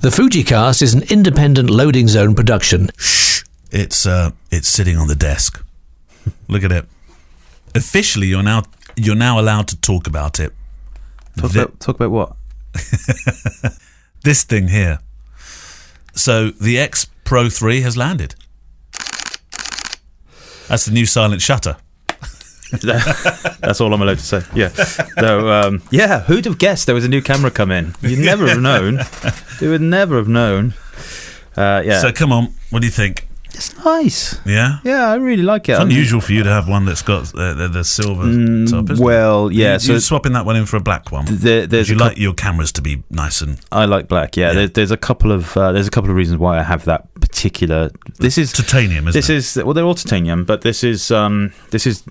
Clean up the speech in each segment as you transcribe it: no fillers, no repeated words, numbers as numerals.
The Fujicast is an independent loading zone production. Shh. It's sitting on the desk. Look at it. Officially, you're now allowed to talk about it. Talk about what? This thing here. So the X Pro3 has landed. That's the new silent shutter. That's all I'm allowed to say. Yeah. So, who'd have guessed there was a new camera come in? You'd never have known. You would never have known. Yeah. So come on, what do you think? It's nice. Yeah? Yeah, I really like it. It's unusual for you to have one that's got the silver top, isn't it? Yeah. You're swapping that one in for a black one. You like your cameras to be nice and... I like black, yeah. There's a couple of reasons why I have that particular... This is... titanium, isn't it? Well, they're all titanium, but this is... I'm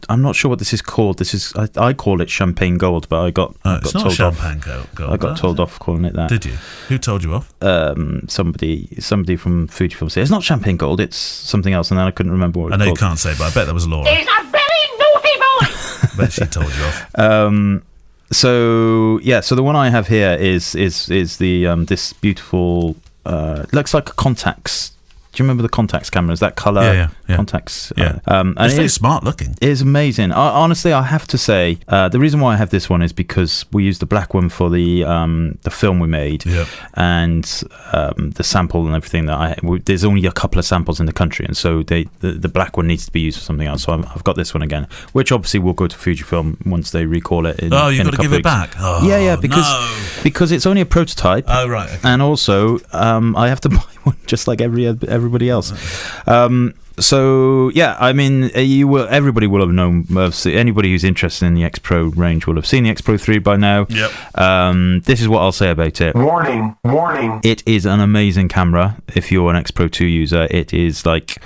not sure what this is called. This is... I call it champagne gold, but I got it's not told champagne off. Gold. I got told off calling it that. Did you? Who told you off? Somebody from Fujifilm said, it's not champagne gold, it's something else, and then I couldn't remember what it was called. You can't say, but I bet that was Laura. He's a very naughty boy. I bet she told you off. So the one I have here is the this beautiful looks like a Contax. Do you remember the Contax cameras? That colour, yeah. Contax. Yeah. And it's very smart looking. It is amazing. Honestly, I have to say, the reason why I have this one is because we used the black one for the film we made, and the sample and everything. There's only a couple of samples in the country, and so the black one needs to be used for something else. So I've got this one again, which obviously will go to Fujifilm once they recall it. You've got to give it back. Oh, yeah, because it's only a prototype. Oh, right. Okay. And also, I have to buy one just like everybody else. So yeah, I mean, everybody will have known. Anybody who's interested in the X Pro range will have seen the X Pro 3 by now. Yep. This is what I'll say about it. Warning. It is an amazing camera. If you're an X Pro 2 user, it is like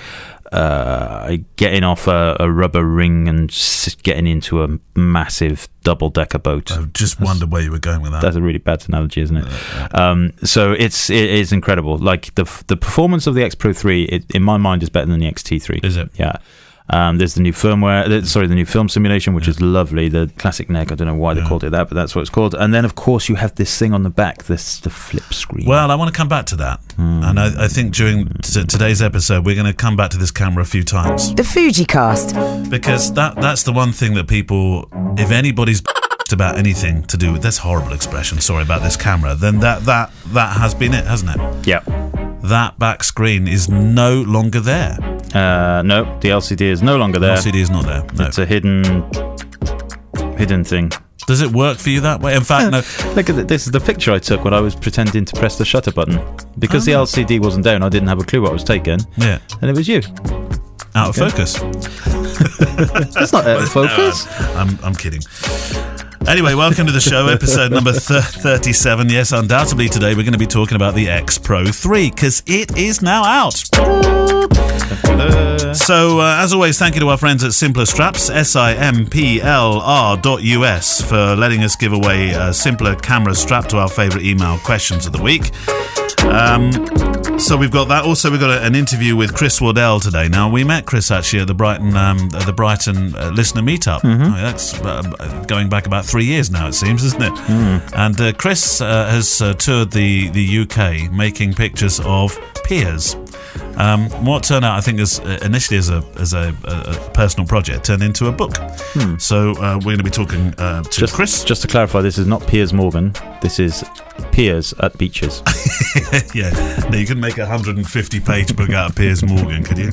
getting off a rubber ring and getting into a massive double-decker boat. I just wondered where you were going with that. That's a really bad analogy, isn't it? So it is incredible. Like the performance of the X Pro 3, in my mind, is better than the XT3. Is it? Yeah. There's the new the new film simulation, which is lovely. The classic neck, I don't know why they called it that, but that's what it's called. And then, of course, you have this thing on the back, the flip screen. Well, I want to come back to that. And I think during today's episode, we're going to come back to this camera a few times. The Fujicast. Because that's the one thing that people, if anybody's about anything to do with this horrible expression, sorry about this camera, then that has been it, hasn't it? Yeah. That back screen is no longer there. No, the LCD is no longer there. LCD is not there. No. It's a hidden thing. Does it work for you that way? In fact, no. Look at this is the picture I took when I was pretending to press the shutter button. Because the LCD wasn't down, I didn't have a clue what I was taking. Yeah. And it was you. Out of focus. That's not out of focus. No, I'm kidding. Anyway, welcome to the show, episode number 37. Yes, undoubtedly today we're going to be talking about the X Pro 3, because it is now out. So, as always, thank you to our friends at Simpler Straps, simplr.us, for letting us give away a simpler camera strap to our favourite email questions of the week. So we've got that. Also, we've got an interview with Chris Waddell today. Now, we met Chris actually at the Brighton listener meetup. Mm-hmm. That's going back about 3 years now, it seems, isn't it? And Chris has toured the UK making pictures of piers. What turned out, I think, initially as a personal project, turned into a book. So we're going to be talking to Chris. Just to clarify, this is not Piers Morgan. This is piers at beaches. Yeah, no, you couldn't make a 150-page book out of Piers Morgan, could you?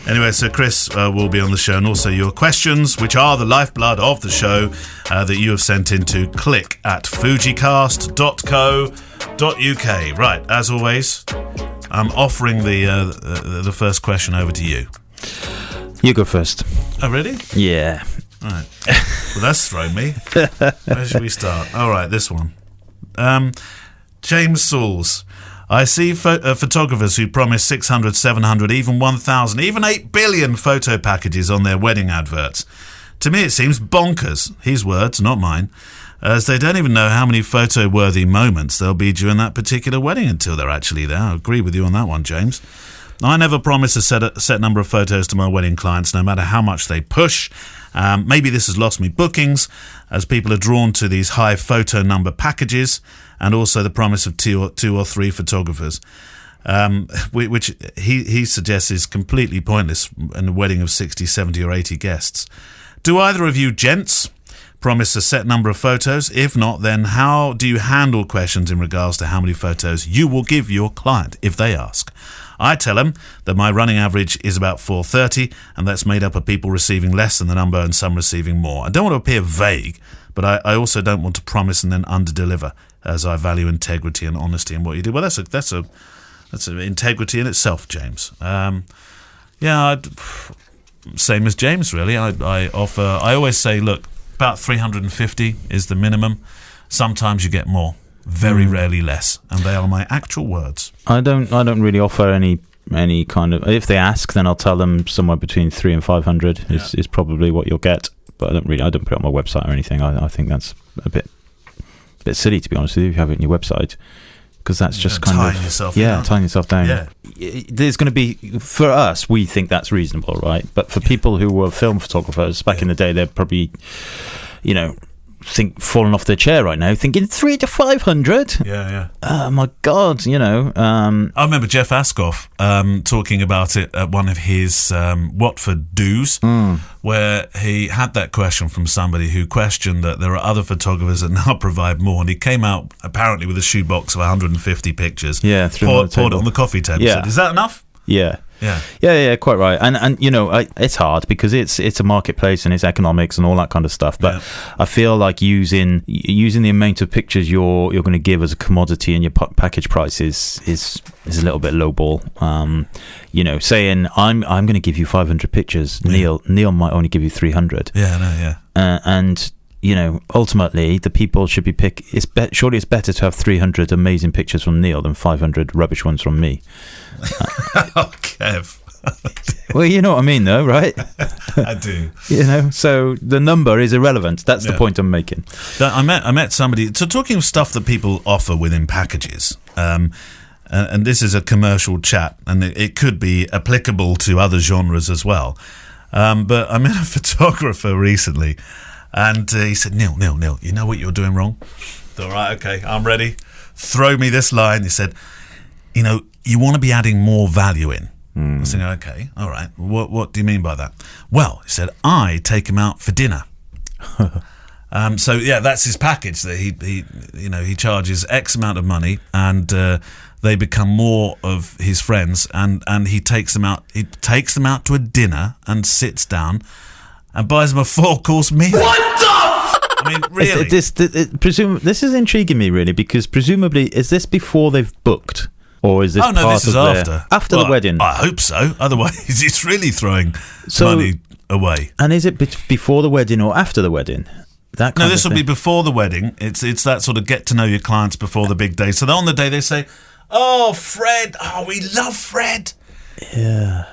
Anyway, so Chris will be on the show, and also your questions, which are the lifeblood of the show, that you have sent in to click@fujicast.co.uk. Right, as always, I'm offering the first question over to you. You go first. Oh, really? Yeah. All right. Well, that's thrown me. Where should we start? All right, this one. James Sauls. I see photographers who promise 600, 700, even 1,000, even 8 billion photo packages on their wedding adverts. To me, it seems bonkers. His words, not mine. As they don't even know how many photo-worthy moments there'll be during that particular wedding until they're actually there. I agree with you on that one, James. I never promise a set number of photos to my wedding clients, no matter how much they push. Maybe this has lost me bookings, as people are drawn to these high photo number packages, and also the promise of two or three photographers, which he suggests is completely pointless in a wedding of 60, 70 or 80 guests. Do either of you gents promise a set number of photos? If not, then how do you handle questions in regards to how many photos you will give your client if they ask? I tell them that my running average is about 430, and that's made up of people receiving less than the number and some receiving more. I don't want to appear vague, but I also don't want to promise and then underdeliver, as I value integrity and honesty in what you do. Well, that's an integrity in itself, James. Same as James, really. I always say, look, about 350 is the minimum. Sometimes you get more. Very rarely less, and they are my actual words. I don't really offer any kind of. If they ask, then I'll tell them somewhere between 300 and 500 is probably what you'll get. But I don't put it on my website or anything. I think that's a bit silly, to be honest with you. If you have it on your website, because that's just kind of tying yourself down. Yeah. There's going to be, for us, we think that's reasonable, right? But for people who were film photographers back in the day, they're probably, falling off their chair right now, thinking 300 to 500. Oh my God, I remember Jeff Askoff talking about it at one of his Watford do's, where he had that question from somebody who questioned that there are other photographers that now provide more, and he came out apparently with a shoebox of 150 pictures. Yeah, poured it on the coffee table. Yeah. Said, is that enough? Yeah, quite right. And it's hard because it's a marketplace and it's economics and all that kind of stuff. But I feel like using the amount of pictures you're going to give as a commodity in your package price is a little bit lowball. Saying I'm going to give you 500 pictures. Neil might only give you 300. And ultimately the people should be surely it's better to have 300 amazing pictures from Neil than 500 rubbish ones from me. Kev. Well, you know what I mean, though, right? I do. So the number is irrelevant. That's the point I'm making. I met somebody. So talking of stuff that people offer within packages, and this is a commercial chat, and it could be applicable to other genres as well. But I met a photographer recently. And he said, Neil, you know what you're doing wrong? All right, okay, I'm ready. Throw me this line. He said, you want to be adding more value in. I said, okay, all right. What do you mean by that? Well, he said, I take him out for dinner. That's his package. That he charges X amount of money, and they become more of his friends, and he takes them out. He takes them out to a dinner and sits down and buys them a 4-course meal. What the? I mean, really? This is intriguing me, really, because presumably, is this before they've booked? Or is this part of this is after the wedding? I hope so. Otherwise, it's really throwing money away. And is it before the wedding or after the wedding? This will be before the wedding. It's that sort of get to know your clients before the big day. So on the day they say, "Oh, Fred! Oh, we love Fred. Yeah,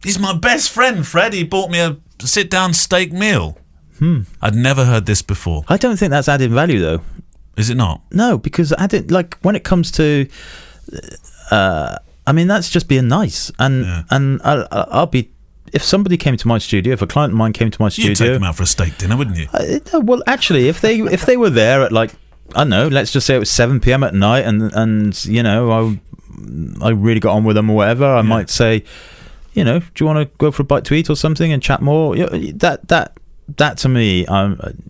he's my best friend. Fred. He bought me a sit-down steak meal." I'd never heard this before. I don't think that's adding value, though. Is it not? No, because when it comes to, that's just being nice, and I'll be. If somebody came to my studio, if a client of mine came to my studio, you'd take them out for a steak dinner, wouldn't you? Well, actually, if they were there at I don't know, let's just say it was 7 p.m. at night, and I really got on with them or whatever, I might say, do you want to go for a bite to eat or something and chat more? That to me,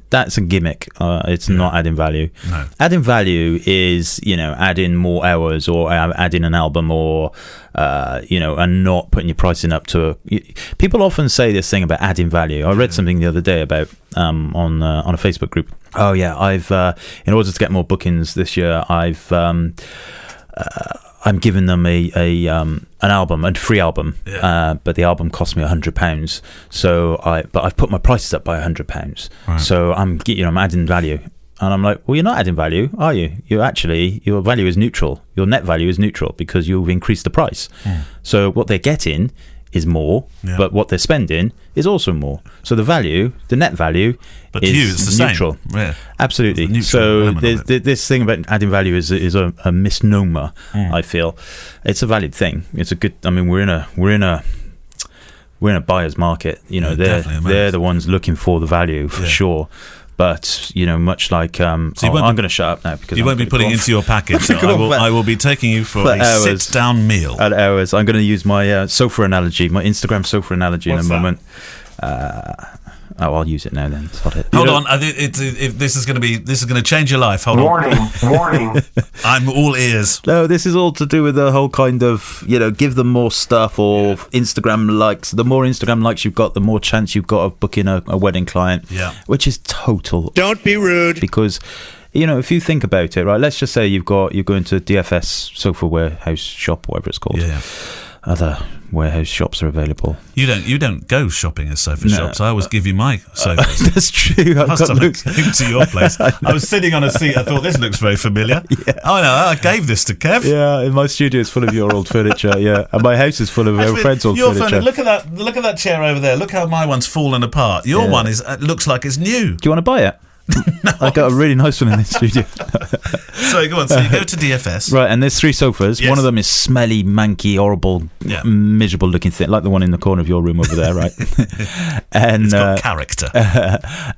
that's a gimmick. It's not adding value. No. Adding value is, adding more hours or adding an album or, and not putting your pricing up to people often say this thing about adding value. I read something the other day about on a Facebook group. Oh yeah, I've in order to get more bookings this year, I'm giving them an album, a free album, but the album cost me £100. So I've put my prices up by £100. Right. So I'm adding value, and I'm like, well, you're not adding value, are you? Your value is neutral. Your net value is neutral because you've increased the price. So what they're getting is more, but what they're spending is also more. So the net value but is to you, it's the neutral. Same. Yeah. Absolutely. So this thing about adding value is a misnomer. I feel it's a valid thing. It's a good. I mean, we're in a buyer's market. They're the ones looking for the value for sure. But, much like... I'm going to shut up now. Because you won't be putting it into your package. So I will be taking you for a sit-down meal. At hours. I'm going to use my sofa analogy, my Instagram sofa analogy in a moment. I'll use it now then. Hold on. This is going to change your life. Hold on. Warning. I'm all ears. No, this is all to do with the whole kind of, give them more stuff or Instagram likes. The more Instagram likes you've got, the more chance you've got of booking a wedding client. Yeah. Which is total. Don't be rude. Because, if you think about it, right, let's just say you're going to DFS Sofa Warehouse Shop, whatever it's called. Yeah. Other warehouse shops are available. You don't go shopping at sofa shops. I always give you my sofas. That's true. Last time I came to your place, I was sitting on a seat. I thought, this looks very familiar. Yeah. Oh no, I gave this to Kev. Yeah, in my studio it's full of your old furniture. Yeah, and my house is full of our friends' old furniture. Look at that chair over there. Look how my one's fallen apart. Your one looks like it's new. Do you want to buy it? No. I got a really nice one in the studio. So go on. So you go to DFS, right? And there's 3 sofas. Yes. One of them is smelly, manky, horrible, miserable-looking thing, like the one in the corner of your room over there, right? And it's got character.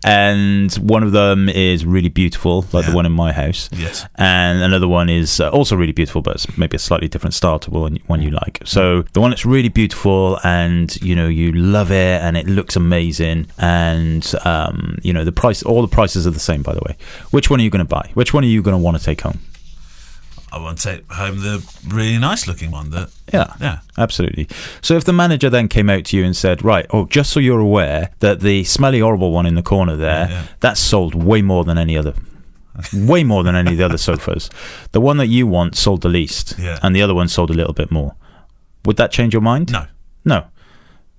And one of them is really beautiful, like the one in my house. Yes. And another one is also really beautiful, but it's maybe a slightly different style to one you like. So the one that's really beautiful, and you love it, and it looks amazing, and the price, all the prices are the same, by the way. Which one are you going to buy? Which one are you going to want to take home? I want to take home the really nice looking one. Yeah, absolutely. So if the manager then came out to you and said, right, just so you're aware that the smelly, horrible one in the corner there, that's sold way more than any other. Way more than any of the other sofas. The one that you want sold the least, and the other one sold a little bit more. Would that change your mind? No.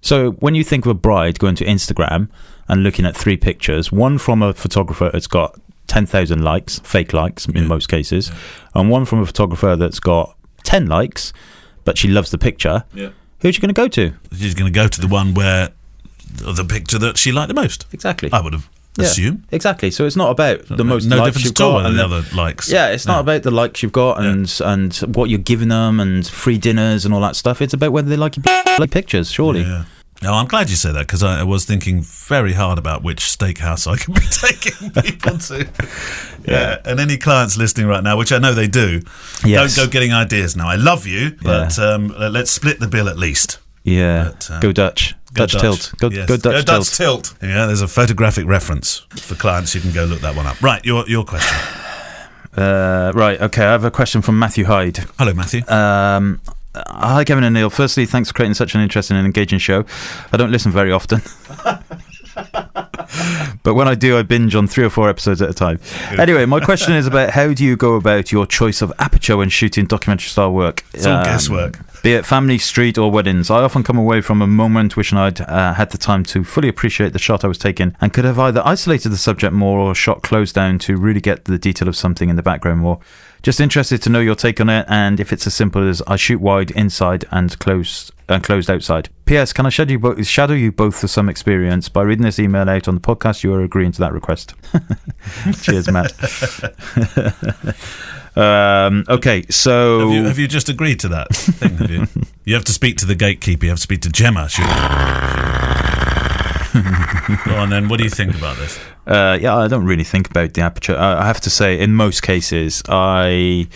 So when you think of a bride going to Instagram and looking at 3 pictures, one from a photographer that's got 10,000 likes, fake likes in most cases, and one from a photographer that's got 10 likes, but she loves the picture, who's she going to go to? She's going to go to the one where the picture that she liked the most. Exactly. I would have assumed. Exactly. So it's not about the most no likes difference you've at all got and the other likes. Yeah, it's not about the likes you've got and what you're giving them and free dinners and all that stuff. It's about whether they like your pictures, surely. Yeah. No, I'm glad you said that, because I was thinking very hard about which steakhouse I could be taking people to. Yeah, and any clients listening right now, which I know they do, don't go getting ideas now. I love you, but let's split the bill at least. Yeah, but, go Dutch. Dutch tilt. Go Dutch tilt. Yeah, there's a photographic reference for clients. You can go look that one up. Right, your question. Right, okay, I have a question from Matthew Hyde. Hello, Matthew. Hi, Kevin and Neil. Firstly, thanks for creating such an interesting and engaging show. I don't listen very often. But when I do, I binge on 3 or 4 episodes at a time. Anyway, my question is about how do you go about your choice of aperture when shooting documentary-style work? It's all guesswork. Be it family, street or weddings. I often come away from a moment wishing I'd had the time to fully appreciate the shot I was taking and could have either isolated the subject more or shot close down to really get the detail of something in the background more. Just interested to know your take on it, and if it's as simple as I shoot wide inside and closed outside. P.S. Can I shadow you both for some experience? By reading this email out on the podcast, you are agreeing to that request. Cheers, Matt. Okay, so... Have you just agreed to that thing, have you? You have to speak to the gatekeeper. You have to speak to Gemma. Go on then, what do you think about this? I don't really think about the aperture. I have to say, in most cases, I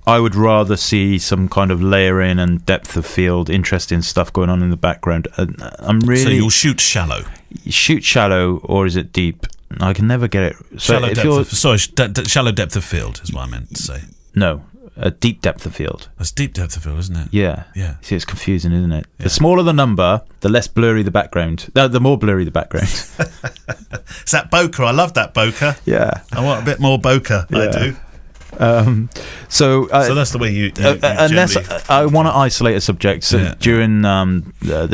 would rather see some kind of layering and depth of field, interesting stuff going on in the background. So you'll shoot shallow? Shoot shallow, or is it deep? I can never get it. So Shallow depth of field is what I meant to say. No, a deep depth of field. That's deep depth of field, isn't it? Yeah. See, it's confusing, isn't it? Yeah. The smaller the number, the less blurry the background. The more blurry the background. It's that bokeh. I love that bokeh. Yeah. I want a bit more bokeh. Yeah. I do. So that's the way you unless I want to isolate a subject during when they're at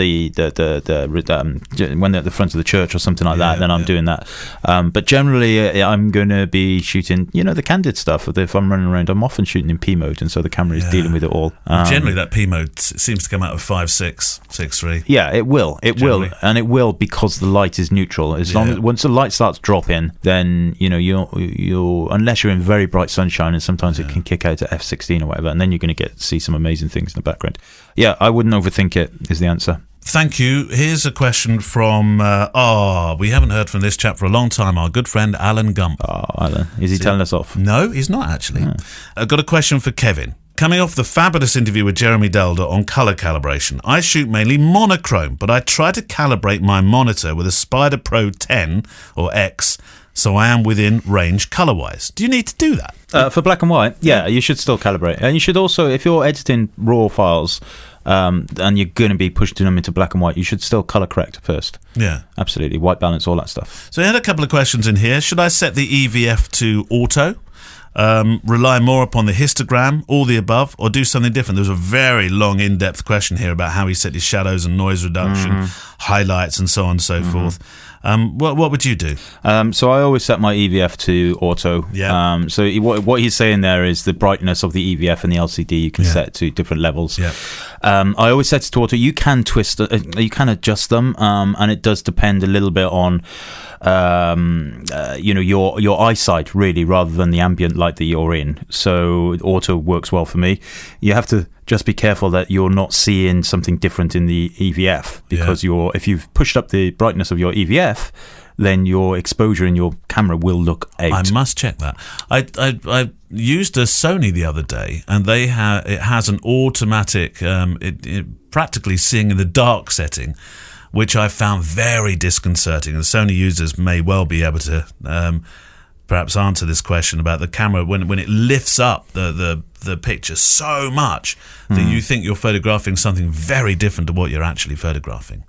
the front of the church or something like that, then I'm doing that. But generally, I'm going to be shooting, the candid stuff. If I'm running around, I'm often shooting in P mode, and so the camera is dealing with it all. Generally, that P mode seems to come out of 5.6, 6.3. Yeah, it will, and it will because the light is neutral. Once the light starts dropping, then you'll unless you're in very bright sunshine. And sometimes it can kick out to f16 or whatever, and then you're going to see some amazing things in the background. Yeah, I wouldn't overthink it, is the answer. Thank you. Here's a question from, we haven't heard from this chap for a long time, our good friend Alan Gump. Oh, Alan. Is he telling us off? No, he's not actually. I've got a question for Kevin. Coming off the fabulous interview with Jeremy Delder on colour calibration, I shoot mainly monochrome, but I try to calibrate my monitor with a Spider Pro 10 or X, so I am within range colour-wise. Do you need to do that? For black and white, yeah, you should still calibrate. And you should also, if you're editing raw files and you're going to be pushing them into black and white, you should still colour correct first. Yeah. Absolutely. White balance, all that stuff. So I had a couple of questions in here. Should I set the EVF to auto? Rely more upon the histogram, all the above, or do something different? There was a very long, in-depth question here about how he set his shadows and noise reduction, highlights, and so on and so forth. What would you do? So I always set my EVF to auto. Yeah. So what he's saying there is the brightness of the EVF and the LCD you can set to different levels. Yeah. I always set it to auto. You can twist, you can adjust them, and it does depend a little bit on your eyesight really, rather than the ambient light that you're in. So auto works well for me. You have to just be careful that you're not seeing something different in the EVF, because if you've pushed up the brightness of your EVF, then your exposure in your camera will look out. I must check that. I used a Sony the other day, and it has an automatic, practically seeing in the dark setting, which I found very disconcerting. And Sony users may well be able to perhaps answer this question about the camera when it lifts up the picture so much that you think you're photographing something very different to what you're actually photographing.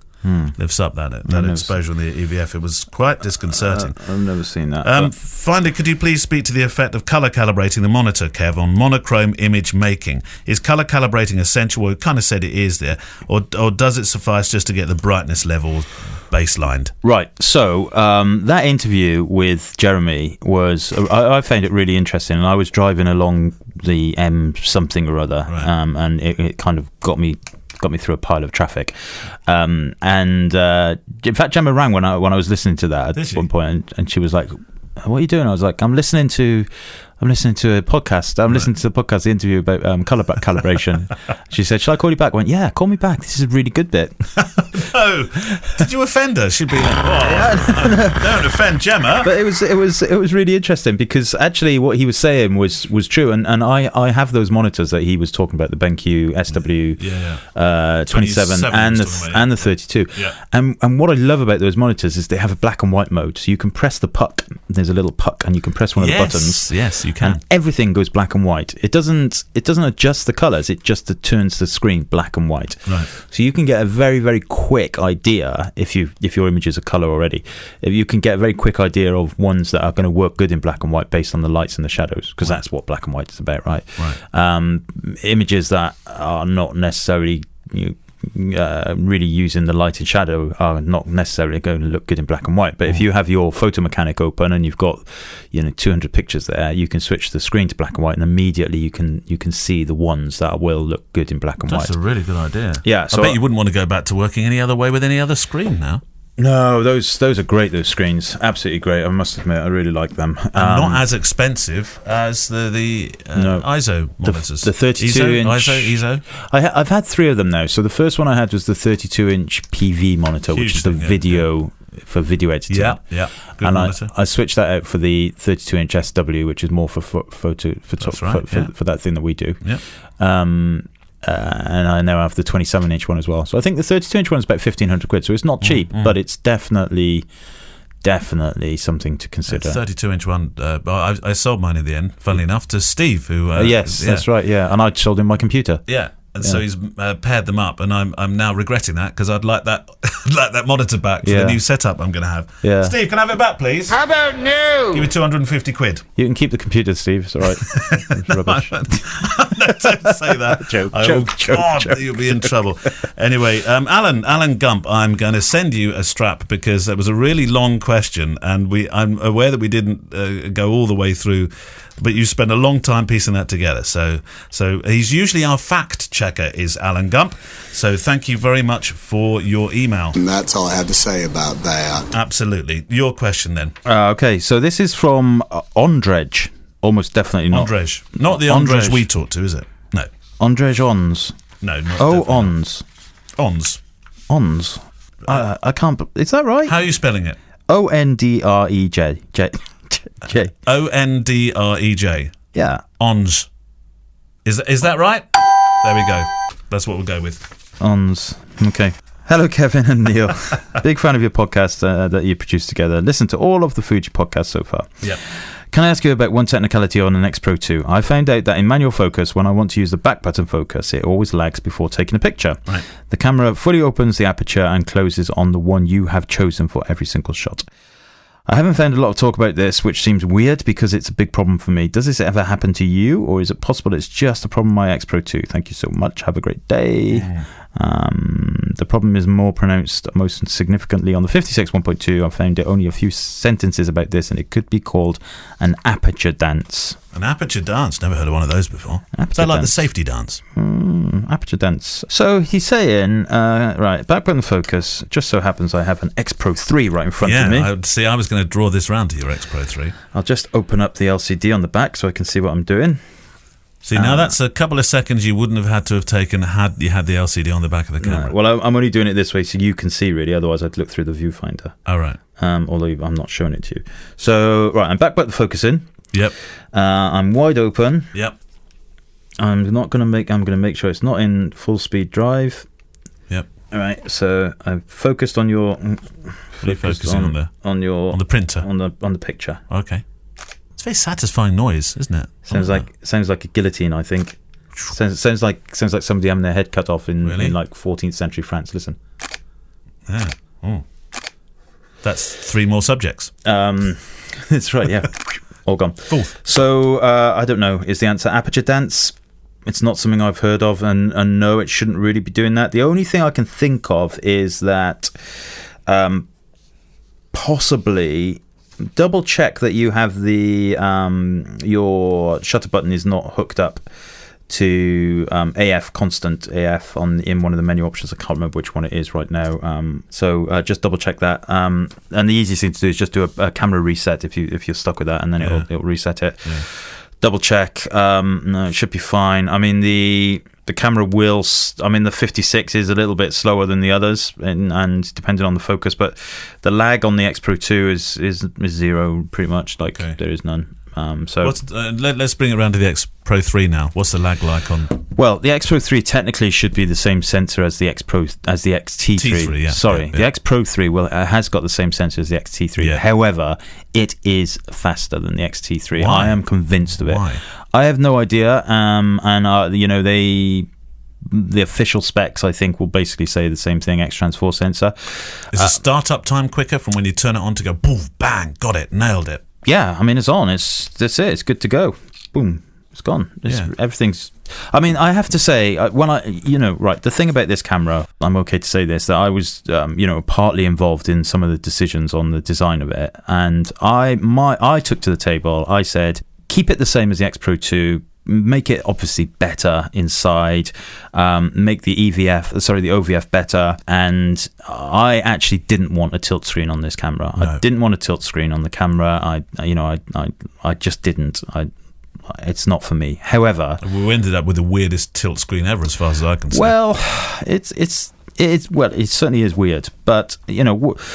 Lifts up that exposure on the EVF. It was quite disconcerting. I've never seen that. Finally, could you please speak to the effect of colour calibrating the monitor, Kev, on monochrome image making? Is colour calibrating essential? Well, you kind of said it is there. Or does it suffice just to get the brightness level baselined? Right. So that interview with Jeremy was, I found it really interesting, and I was driving along the M something or other, and it kind of got me through a pile of traffic, and in fact Gemma rang when I was listening to that at one point, and she was like, "What are you doing?" I was like, I'm listening to a podcast. I'm listening to the podcast, the interview about colour calibration. She said, "Shall I call you back?" I went, "Yeah, call me back. This is a really good bit." No, did you offend her? She'd be like, "Don't offend Gemma." But it was really interesting, because actually what he was saying was true, and I have those monitors that he was talking about, the BenQ SW 27 and the 32. Yeah. And what I love about those monitors is they have a black and white mode, so you can press the puck. There's a little puck, and you can press one of the buttons. Yes, you can. And everything goes black and white. It doesn't adjust the colours. It just turns the screen black and white. Right. So you can get a very, very quick idea, if your images are colour already, if you can get a very quick idea of ones that are going to work good in black and white based on the lights and the shadows, because that's what black and white is about, right? Images that are not necessarily really using the light and shadow are not necessarily going to look good in black and white. But if you have your photo mechanic open and you've got 200 pictures there, you can switch the screen to black and white, and immediately you can see the ones that will look good in black and white. That's a really good idea. Yeah, so I bet you wouldn't want to go back to working any other way with any other screen now. No, those are great. Those screens, absolutely great. I must admit, I really like them. And not as expensive as the ISO monitors. The 32-inch ISO. I've had 3 of them now. So the first one I had was the 32-inch PV monitor, which is the video for video editing. Yeah. Good and monitor. I switched that out for the 32-inch SW, which is more for photo for that thing that we do. Yeah. And I now have the 27-inch one as well. So I think the 32-inch one is about £1,500, so it's not cheap, but it's definitely something to consider. The 32-inch one, I sold mine in the end, funnily enough, to Steve, who... that's right, yeah. And I sold him my computer. Yeah. And so he's paired them up, and I'm now regretting that, because I'd like that monitor back for the new setup I'm going to have. Yeah. Steve, can I have it back, please? How about no? Give me 250 quid. You can keep the computer, Steve. It's all right. It's rubbish. No, don't say that. Joke. God, you'll be in trouble. Anyway, Alan Gump, I'm going to send you a strap, because that was a really long question, and I'm aware that we didn't go all the way through, but you spent a long time piecing that together. So he's usually our fact checker, is Alan Gump. So thank you very much for your email. And that's all I have to say about that. Absolutely. Your question then. Okay, so this is from Ondrej. Almost definitely not. Ondrej. Not the Ondrej we talked to, is it? No. Ondrej Ons. No, not Oh, Ons. Ons. Ons. I can't. Is that right? How are you spelling it? Ondrej. J. Ondrej. Yeah. Ons. Is that right? There we go. That's what we'll go with. Ons. Okay. Hello, Kevin and Neil. Big fan of your podcast that you produced together. Listen to all of the Fuji podcasts so far. Yep. Can I ask you about one technicality on an X Pro 2? I found out that in manual focus, when I want to use the back button focus, it always lags before taking a picture. Right. The camera fully opens the aperture and closes on the one you have chosen for every single shot. I haven't found a lot of talk about this, which seems weird because it's a big problem for me. Does this ever happen to you, or is it possible it's just a problem with my X Pro 2? Thank you so much. Have a great day. Yeah. The problem is more pronounced, most significantly on the 56 1.2. I found it only a few sentences about this, and it could be called an aperture dance. An aperture dance? Never heard of one of those before. Is that like the safety dance? Aperture dance. So he's saying, right, back button focus. Just so happens I have an X Pro 3 right in front of me. Yeah, I was going to draw this round to your X Pro 3. I'll just open up the LCD on the back so I can see what I'm doing. See, now that's a couple of seconds you wouldn't have had to have taken had you had the LCD on the back of the camera. No, well, I'm only doing it this way so you can see, really. Otherwise, I'd look through the viewfinder. All right. Although I'm not showing it to you. So, right, I'm back button focusing. Yep. I'm wide open. Yep. I'm going to make sure it's not in full speed drive. Yep. All right. So I've focused on your. Focusing on the printer on the picture. Okay. It's a very satisfying noise, isn't it? Sounds like a guillotine. I think. Sounds like somebody having their head cut off in like 14th century France. Listen. Yeah. Oh. That's 3 more subjects. That's right. Yeah. All gone. Fourth. So I don't know. Is the answer aperture dance? It's not something I've heard of, and no, it shouldn't really be doing that. The only thing I can think of is that possibly double check that you have the your shutter button is not hooked up to constant AF in one of the menu options. I can't remember which one it is right now. So just double check that. And the easiest thing to do is just do a camera reset if you're stuck with that, and then it'll reset it. Yeah. Double check. No, it should be fine. I mean the camera will. The 56 is a little bit slower than the others, and depending on the focus, but the lag on the X Pro 2 is 0 pretty much. Like there is none. So let's bring it around to the X Pro 3 now. What's the lag like on? Well, the X Pro 3 technically should be the same sensor as the XT3. T3, yeah. Sorry, yeah. The X Pro 3 has got the same sensor as the XT3. Yeah. However, it is faster than the XT3. Why? I am convinced of it. Why? I have no idea. The official specs, I think, will basically say the same thing. X-Trans4 sensor. Is the startup time quicker from when you turn it on to go poof, bang, got it, nailed it? Yeah, it's on. That's it. It's good to go. Boom. It's gone. Everything's. I have to say, the thing about this camera, I'm okay to say this, that I was, partly involved in some of the decisions on the design of it, and I took to the table. I said, keep it the same as the X Pro 2. Make it obviously better inside, make the OVF better, and I actually didn't want a tilt screen on this camera. No. I didn't want a tilt screen on the camera. I just didn't. It's not for me. However, we ended up with the weirdest tilt screen ever, as far as I can see. Well, it certainly is weird, but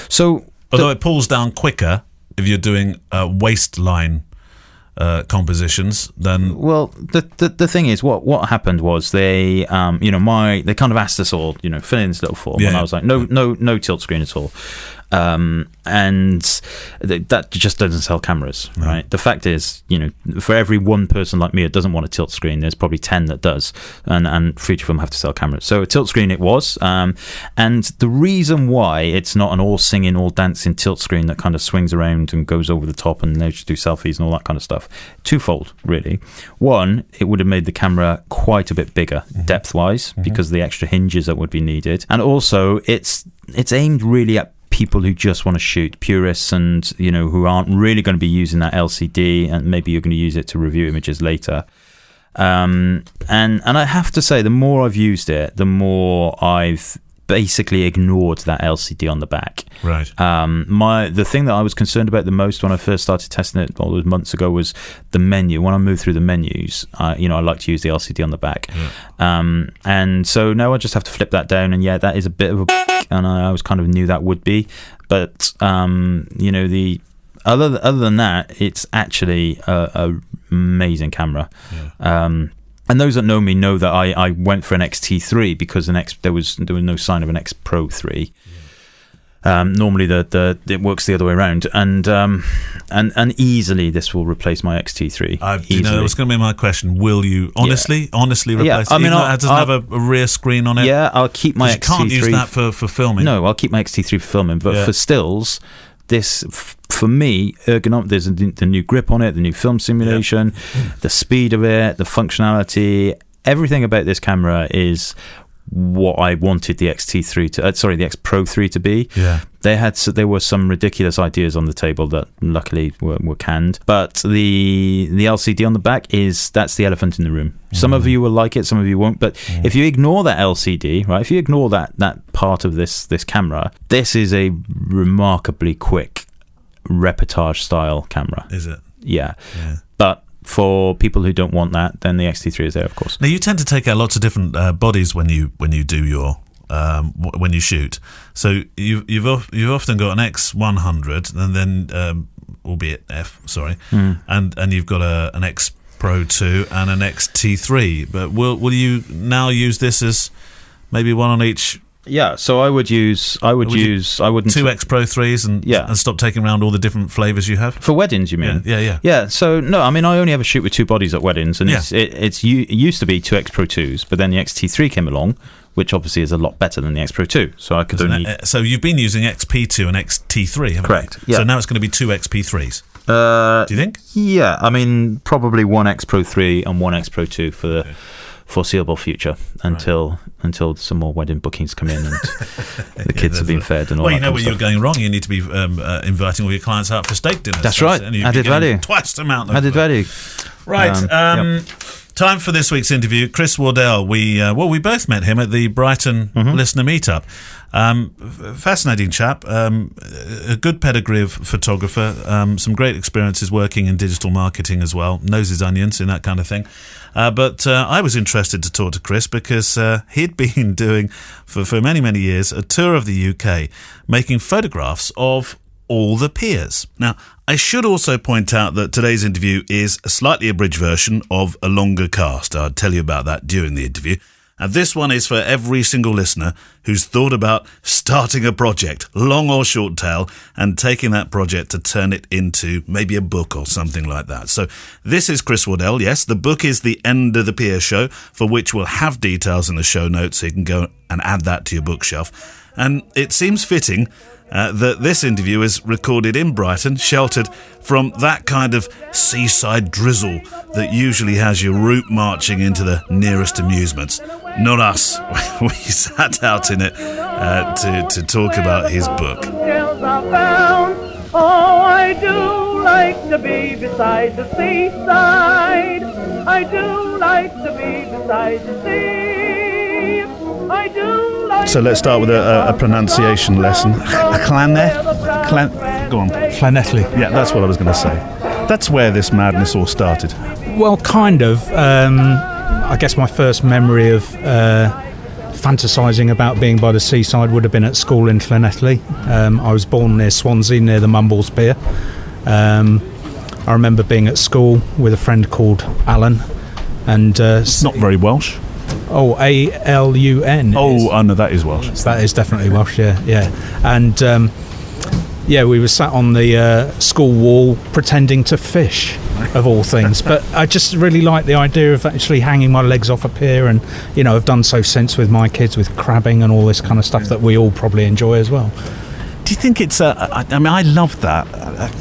so although it pulls down quicker if you're doing waistline compositions, then the thing is, what happened was they they kind of asked us all fill in this little form, and I was like no tilt screen at all, and that just doesn't sell cameras, right? The fact is, for every one person like me that doesn't want a tilt screen, there's probably 10 that does, and Fujifilm have to sell cameras. So a tilt screen it was, and the reason why it's not an all singing, all dancing tilt screen that kind of swings around and goes over the top and they just do selfies and all that kind of stuff, twofold really. One, it would have made the camera quite a bit bigger depth wise because of the extra hinges that would be needed, and also it's aimed really at people who just want to shoot, purists, and who aren't really going to be using that LCD, and maybe you're going to use it to review images later. And I have to say, the more I've used it, the more I've basically ignored that LCD on the back. Right. The thing that I was concerned about the most when I first started testing it all those months ago was the menu. When I moved through the menus, I like to use the LCD on the back. Yeah. And so now I just have to flip that down, and that is a bit of a and I always kind of knew that would be. But the other than that, it's actually a amazing camera. And those that know me know that I went for an XT3 because there was no sign of an X Pro 3. Normally it works the other way around, and easily this will replace my XT3. That was going to be my question. Will you honestly replace it? I mean, it doesn't have a rear screen on it. Yeah, I'll keep my XT3. You can't use that for filming. No, I'll keep my XT3 for filming, but for stills, this, for me, ergonomic. There's the new grip on it, the new film simulation, the speed of it, the functionality. Everything about this camera is what I wanted the XT3 the X Pro 3 to be. Yeah. There were some ridiculous ideas on the table that luckily were canned. But the LCD on the back that's the elephant in the room. Some of you will like it, some of you won't. But if you ignore that LCD, right? If you ignore that part of this camera, this is a remarkably quick reportage style camera. Is it? Yeah. But for people who don't want that, then the XT3 is there, of course. Now, you tend to take out lots of different bodies when you do your when you shoot. So you've often got an X100, and then albeit F, sorry, and you've got an X Pro 2 and an XT3. But will you now use this as maybe one on each? Yeah, so I wouldn't 2 X Pro 3s and stop taking around all the different flavours you have for weddings. You mean? Yeah. So no, I mean I only ever shoot with 2 bodies at weddings, and it used to be 2 X Pro 2s, but then the XT3 came along, which obviously is a lot better than the X Pro 2. So I could only. So you've been using XP2 and XT3, haven't correct? You? Yeah. So now it's going to be 2 XP3s. Do you think? Yeah, I mean probably 1 X Pro 3 and 1 X Pro 2 for the foreseeable future until some more wedding bookings come in and the kids have been fed and all that. Well, you know where you're going wrong. You need to be inviting all your clients out for steak dinners. That's right. Added value. Twice the amount. Added value. Right. Time for this week's interview. Chris Waddell. We both met him at the Brighton listener meetup. Fascinating chap. A good pedigree of photographer. Some great experiences working in digital marketing as well. Knows his onions and that kind of thing. But I was interested to talk to Chris because he'd been doing, for many, many years, a tour of the UK, making photographs of all the piers. Now, I should also point out that today's interview is a slightly abridged version of a longer cast. I'll tell you about that during the interview. And this one is for every single listener who's thought about starting a project, long or short tail, and taking that project to turn it into maybe a book or something like that. So this is Chris Waddell. Yes, the book is The End of the Pier Show, for which we'll have details in the show notes, so you can go and add that to your bookshelf. And it seems fitting that this interview is recorded in Brighton, sheltered from that kind of seaside drizzle that usually has your route marching into the nearest amusements. Not us. We sat out in it to talk about his book. Oh, I do like to be beside the seaside. I do like to be beside the sea. I do. So let's start with a pronunciation lesson. Llanelli? Go on. Llanelli. Yeah, that's what I was going to say. That's where this madness all started. Well, kind of. I guess my first memory of fantasising about being by the seaside would have been at school in Llanelli. I was born near Swansea, near the Mumbles Pier. I remember being at school with a friend called Alan. And not very Welsh. Oh, ALUN. Oh, no, that is Welsh. That is definitely Welsh, yeah. And, we were sat on the school wall pretending to fish, of all things. But I just really like the idea of actually hanging my legs off a pier, and, I've done so since with my kids, with crabbing and all this kind of stuff that we all probably enjoy as well. Do you think it's I love that,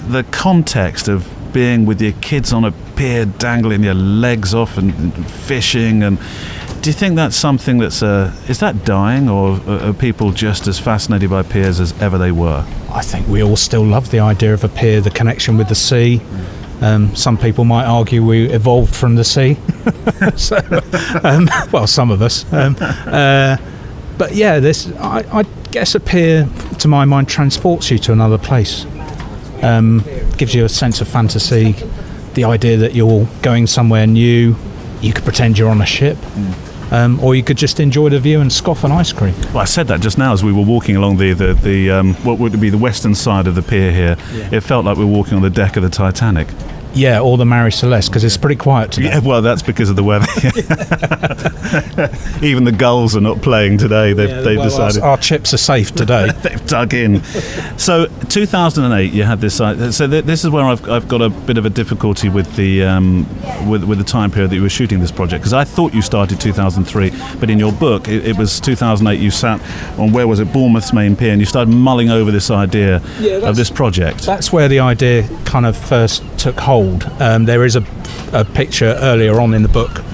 the context of being with your kids on a pier, dangling your legs off and fishing, and do you think that's something that's is that dying, or are people just as fascinated by piers as ever they were? I think we all still love the idea of a pier, the connection with the sea. Some people might argue we evolved from the sea. So, well, some of us. But yeah, I guess a pier, to my mind, transports you to another place. Gives you a sense of fantasy, the idea that you're going somewhere new. You could pretend you're on a ship. or you could just enjoy the view and scoff an ice cream. Well, I said that just now as we were walking along the what would be the western side of the pier here. Yeah. It felt like we were walking on the deck of the Titanic. Yeah, or the Mary Celeste, because it's pretty quiet today. Yeah, well, that's because of the weather. Even the gulls are not playing today. They've decided our chips are safe today. They've dug in. So 2008, you had this. So this is where I've got a bit of a difficulty with the with the time period that you were shooting this project, because I thought you started 2003, but in your book it was 2008. You sat on, where was it, Bournemouth's main pier, and you started mulling over this idea of this project. That's where the idea kind of first took hold. There is a picture earlier on in the book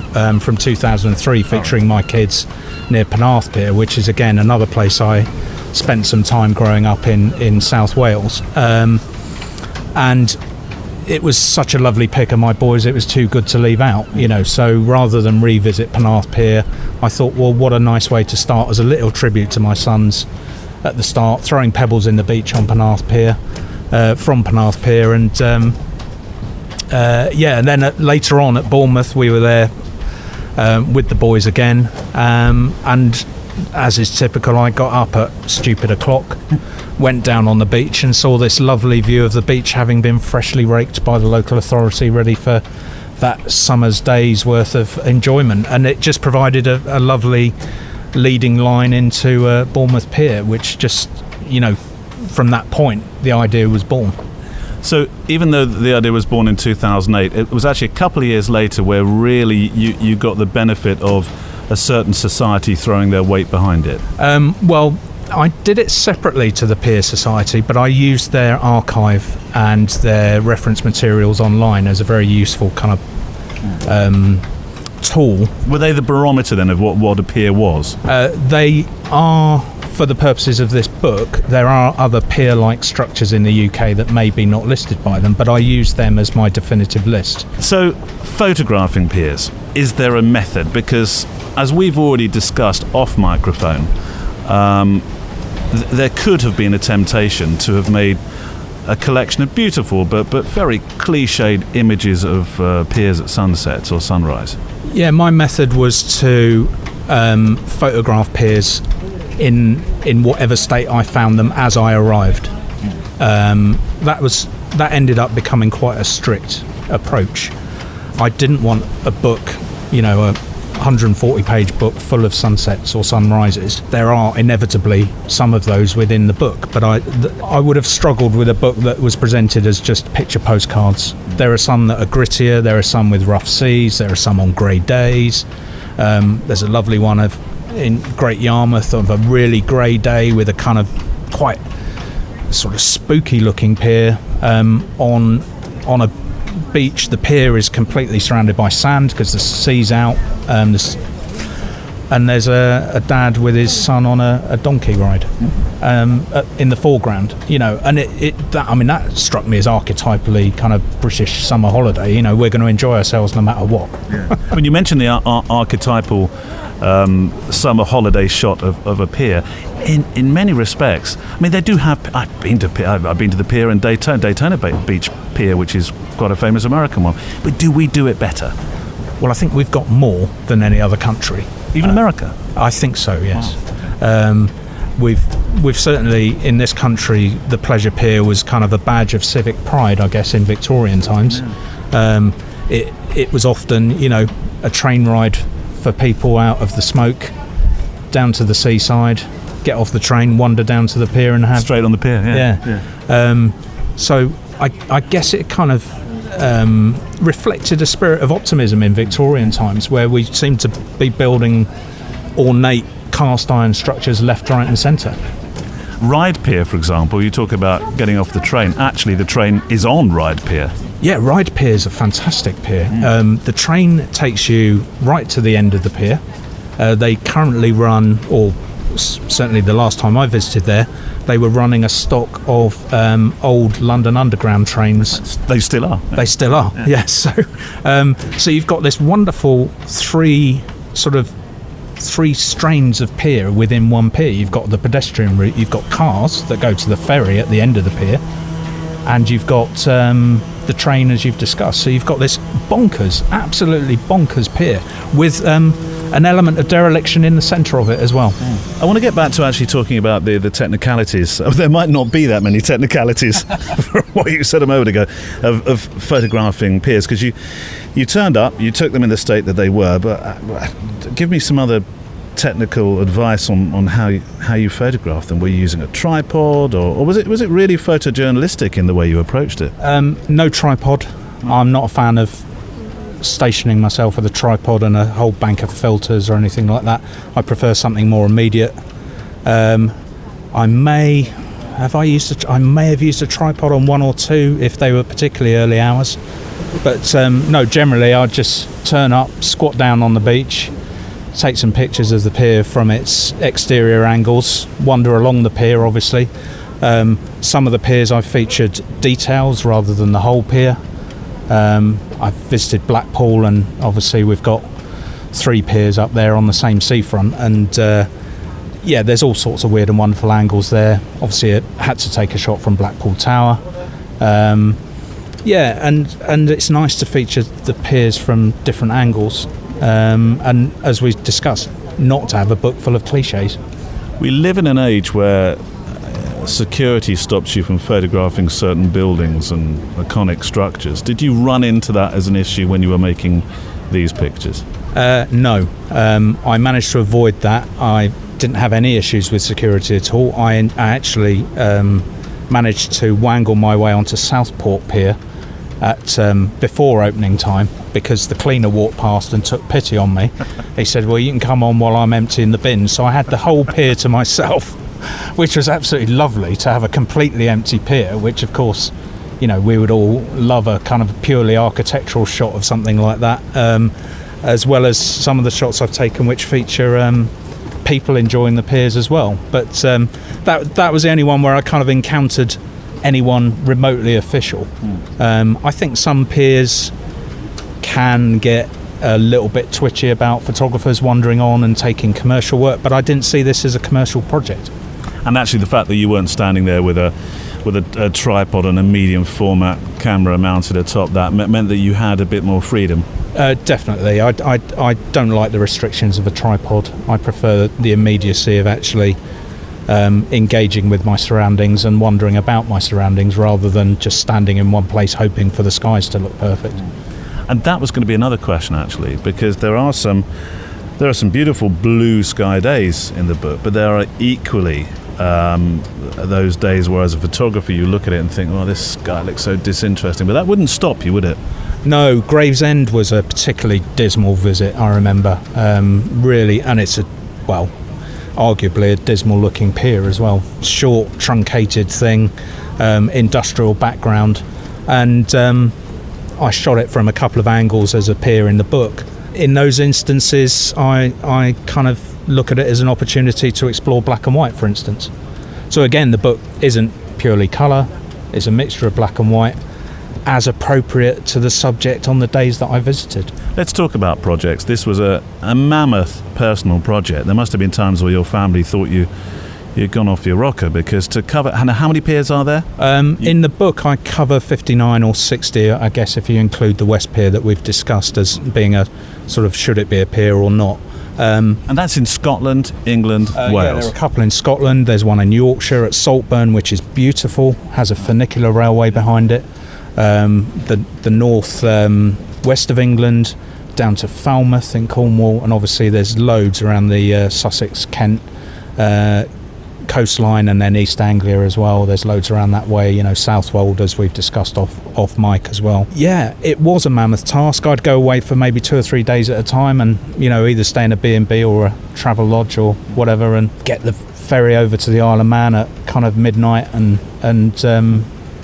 from 2003 featuring my kids near Penarth Pier, which is again another place I spent some time growing up in South Wales, and it was such a lovely pic of my boys, it was too good to leave out, so rather than revisit Penarth Pier, I thought, well, what a nice way to start as a little tribute to my sons at the start, throwing pebbles in the beach on Penarth Pier, from Penarth Pier, and and then later on at Bournemouth we were there with the boys again, and as is typical, I got up at stupid o'clock, went down on the beach and saw this lovely view of the beach having been freshly raked by the local authority, ready for that summer's day's worth of enjoyment, and it just provided a lovely leading line into Bournemouth Pier, which just, from that point the idea was born. So even though the idea was born in 2008, it was actually a couple of years later where really you got the benefit of a certain society throwing their weight behind it. Well, I did it separately to the Pier Society, but I used their archive and their reference materials online as a very useful kind of tool. Were they the barometer then of what a pier was? They are. For the purposes of this book, there are other pier-like structures in the UK that may be not listed by them, but I used them as my definitive list. So, photographing piers, is there a method? Because, as we've already discussed off microphone, there could have been a temptation to have made a collection of beautiful but very cliched images of piers at sunsets or sunrise. Yeah, my method was to photograph piers in whatever state I found them as I arrived. That ended up becoming quite a strict approach. I didn't want a book, a 140-page book full of sunsets or sunrises. There are inevitably some of those within the book, but I would have struggled with a book that was presented as just picture postcards. There are some that are grittier, there are some with rough seas, there are some on grey days. There's a lovely one in Great Yarmouth of a really grey day with a kind of quite sort of spooky looking pier on a beach. The pier is completely surrounded by sand because the sea's out, and there's a dad with his son on a donkey ride in the foreground, and that struck me as archetypally kind of British summer holiday. We're going to enjoy ourselves no matter what. Yeah. When you mentioned the archetypal summer holiday shot of a pier, in many respects, they do have. I've been to the pier in Daytona Beach Pier, which is quite a famous American one. But do we do it better? Well, I think we've got more than any other country. Even America? I think so, yes. Wow. We've certainly, in this country, the Pleasure Pier was kind of a badge of civic pride, I guess, in Victorian times. Yeah. It was often, a train ride for people out of the smoke, down to the seaside, get off the train, wander down to the pier and have... Straight on the pier, yeah. So I guess it kind of reflected a spirit of optimism in Victorian times, where we seemed to be building ornate cast iron structures left, right and centre. Ryde Pier, for example, you talk about getting off the train. Actually, the train is on Ryde Pier. Yeah, Ryde Pier is a fantastic pier. The train takes you right to the end of the pier. They currently run, or certainly the last time I visited there, they were running a stock of old London Underground trains. They still are. They still are, yeah. Yes. So you've got this wonderful three strains of pier within one pier. You've got the pedestrian route, you've got cars that go to the ferry at the end of the pier, and you've got the train, as you've discussed. So you've got this absolutely bonkers pier with an element of dereliction in the centre of it as well. I want to get back to actually talking about the technicalities. There might not be that many technicalities from what you said a moment ago of photographing piers, because you turned up, you took them in the state that they were, but give me some other technical advice on how you photographed them. Were you using a tripod, or was it really photojournalistic in the way you approached it? No tripod. I'm not a fan of stationing myself with a tripod and a whole bank of filters or anything like that. I prefer something more immediate. I may have used a tripod on one or two if they were particularly early hours, but no, generally I'd just turn up, squat down on the beach, take some pictures of the pier from its exterior angles, wander along the pier obviously. Some of the piers I've featured details rather than the whole pier. I've visited Blackpool, and obviously we've got 3 piers up there on the same seafront, and there's all sorts of weird and wonderful angles there. Obviously I had to take a shot from Blackpool Tower. And it's nice to feature the piers from different angles, and as we discussed, not to have a book full of cliches. We live in an age where security stops you from photographing certain buildings and iconic structures. Did you run into that as an issue when you were making these pictures? No. I managed to avoid that. I didn't have any issues with security at all. I actually managed to wangle my way onto Southport Pier at before opening time, because the cleaner walked past and took pity on me. He said, well, you can come on while I'm emptying the bin. So I had the whole pier to myself, which was absolutely lovely to have a completely empty pier, which of course, we would all love a kind of purely architectural shot of something like that, as well as some of the shots I've taken which feature people enjoying the piers as well. But that was the only one where I kind of encountered anyone remotely official. I think some piers can get a little bit twitchy about photographers wandering on and taking commercial work, but I didn't see this as a commercial project. And actually the fact that you weren't standing there with a tripod and a medium format camera mounted atop that meant that you had a bit more freedom. Definitely. I don't like the restrictions of a tripod. I prefer the immediacy of actually engaging with my surroundings and wandering about my surroundings, rather than just standing in one place hoping for the skies to look perfect. And that was going to be another question, actually, because there are some beautiful blue sky days in the book, but there are equally those days where, as a photographer, you look at it and think, well, this sky looks so disinteresting. But that wouldn't stop you, would it? No, Gravesend was a particularly dismal visit, I remember. Really, and it's arguably a dismal looking pier as well. Short, truncated thing, industrial background, and I shot it from a couple of angles as a pier in the book. In those instances, I kind of look at it as an opportunity to explore black and white, for instance. So again, the book isn't purely colour, it's a mixture of black and white, as appropriate to the subject on the days that I visited. Let's talk about projects. This was a mammoth personal project. There must have been times where your family thought you'd gone off your rocker, because to cover... And how many piers are there? In the book I cover 59 or 60, I guess, if you include the West Pier that we've discussed as being a sort of, should it be a pier or not. And that's in Scotland, England, Wales? Yeah, there are a couple in Scotland. There's one in Yorkshire at Saltburn, which is beautiful, has a funicular railway behind it. The north west of England down to Falmouth in Cornwall, and obviously there's loads around the Sussex-Kent coastline, and then East Anglia as well. There's loads around that way, Southwold, as we've discussed off mic as well. Yeah, it was a mammoth task. I'd go away for maybe 2 or 3 days at a time, and either stay in a B&B or a travel lodge or whatever, and get the ferry over to the Isle of Man at kind of midnight, and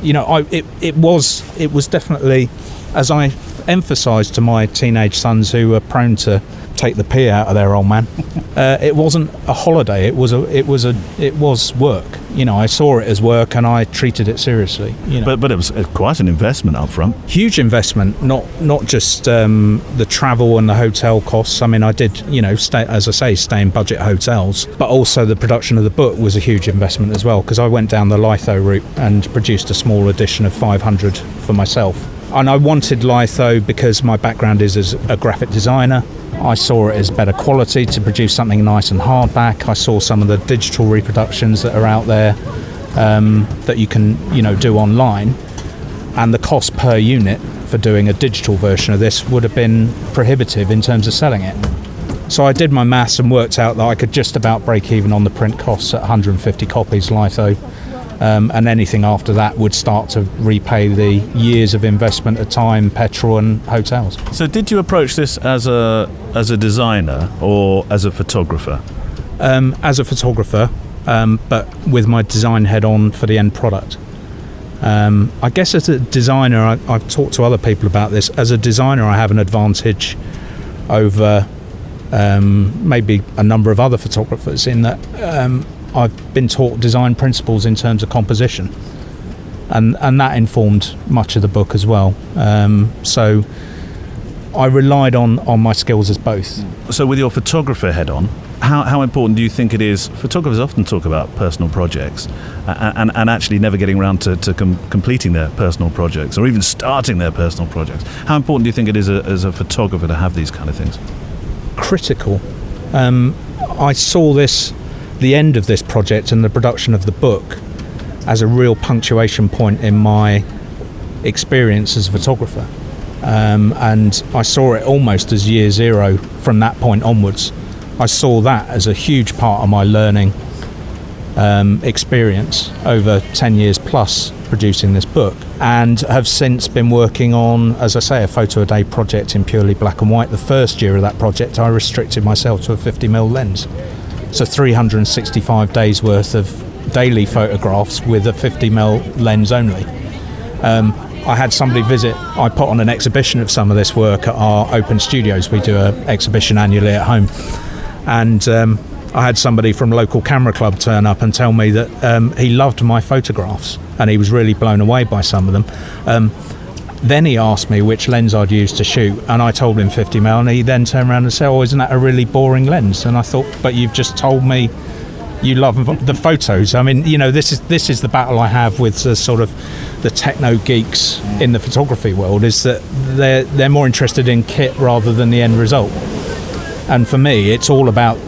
it was definitely, as I emphasised to my teenage sons who were prone to take the pee out of their old man, it wasn't a holiday. It was work. I saw it as work, and I treated it seriously. But it was quite an investment up front. Huge investment, not just the travel and the hotel costs. I mean, I did stay in budget hotels, but also the production of the book was a huge investment as well, because I went down the litho route and produced a small edition of 500 for myself. And I wanted litho because my background is as a graphic designer. I saw it as better quality to produce something nice and hardback. I saw some of the digital reproductions that are out there that you can, do online, and the cost per unit for doing a digital version of this would have been prohibitive in terms of selling it. So I did my maths and worked out that I could just about break even on the print costs at 150 copies litho, and anything after that would start to repay the years of investment of time, petrol and hotels. So did you approach this as a designer or as a photographer? As a photographer, but with my design head on for the end product. I guess as a designer, I've talked to other people about this. As a designer, I have an advantage over maybe a number of other photographers in that I've been taught design principles in terms of composition, and that informed much of the book as well. So I relied on my skills as both. So with your photographer head on, how important do you think it is? Photographers often talk about personal projects and actually never getting around to completing their personal projects or even starting their personal projects. How important do you think it is as a photographer to have these kind of things? Critical. I saw the end of this project and the production of the book as a real punctuation point in my experience as a photographer, and I saw it almost as year zero from that point onwards. I saw that as a huge part of my learning experience over 10 years plus producing this book, and have since been working on, as I say, a photo a day project in purely black and white. The first year of that project I restricted myself to a 50mm lens, so 365 days worth of daily photographs with a 50mm lens only. I had somebody visit. I put on an exhibition of some of this work at our open studios. We do an exhibition annually at home, and I had somebody from local camera club turn up and tell me that he loved my photographs and he was really blown away by some of them. Then he asked me which lens I'd use to shoot, and I told him 50mm, and he then turned around and said, "Oh, isn't that a really boring lens?" And I thought, but you've just told me you love the photos. I mean, this is the battle I have with the sort of the techno geeks in the photography world, is that they're more interested in kit rather than the end result. And for me, it's all about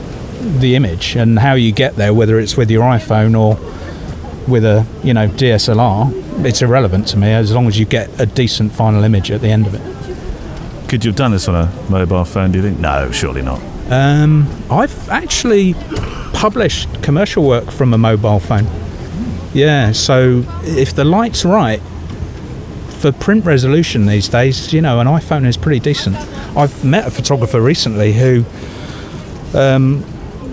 the image and how you get there, whether it's with your iPhone or with a DSLR. It's irrelevant to me as long as you get a decent final image at the end of it. Could you have done this on a mobile phone, do you think? No, surely not. I've actually published commercial work from a mobile phone. Yeah, so if the light's right, for print resolution these days, an iPhone is pretty decent. I've met a photographer recently who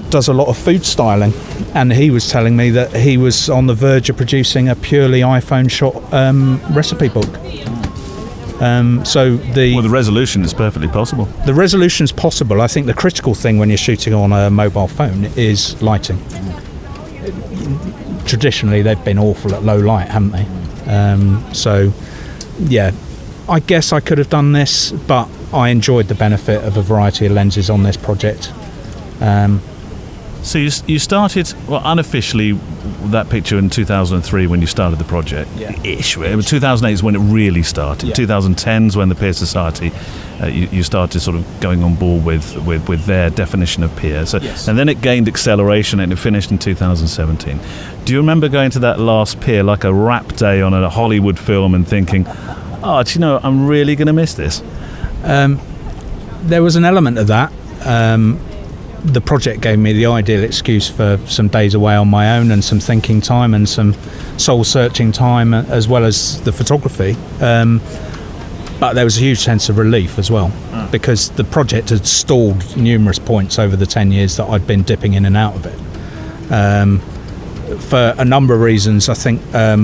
does a lot of food styling, and he was telling me that he was on the verge of producing a purely iPhone shot recipe book. So the resolution is perfectly possible. The resolution's possible. I think the critical thing when you're shooting on a mobile phone is lighting. Traditionally, they've been awful at low light, haven't they? So, yeah, I guess I could have done this, but I enjoyed the benefit of a variety of lenses on this project. So you started, unofficially, that picture in 2003 when you started the project. Yeah. Ish. 2008 is when it really started. Yeah. 2010 is when the Pier Society, you started sort of going on board with their definition of Pier. So, yes. And then it gained acceleration and it finished in 2017. Do you remember going to that last Pier like a rap day on a Hollywood film and thinking, I'm really going to miss this? There was an element of that. The project gave me the ideal excuse for some days away on my own and some thinking time and some soul-searching time, as well as the photography. But there was a huge sense of relief as well, because the project had stalled numerous points over the 10 years that I'd been dipping in and out of it. For a number of reasons. I think I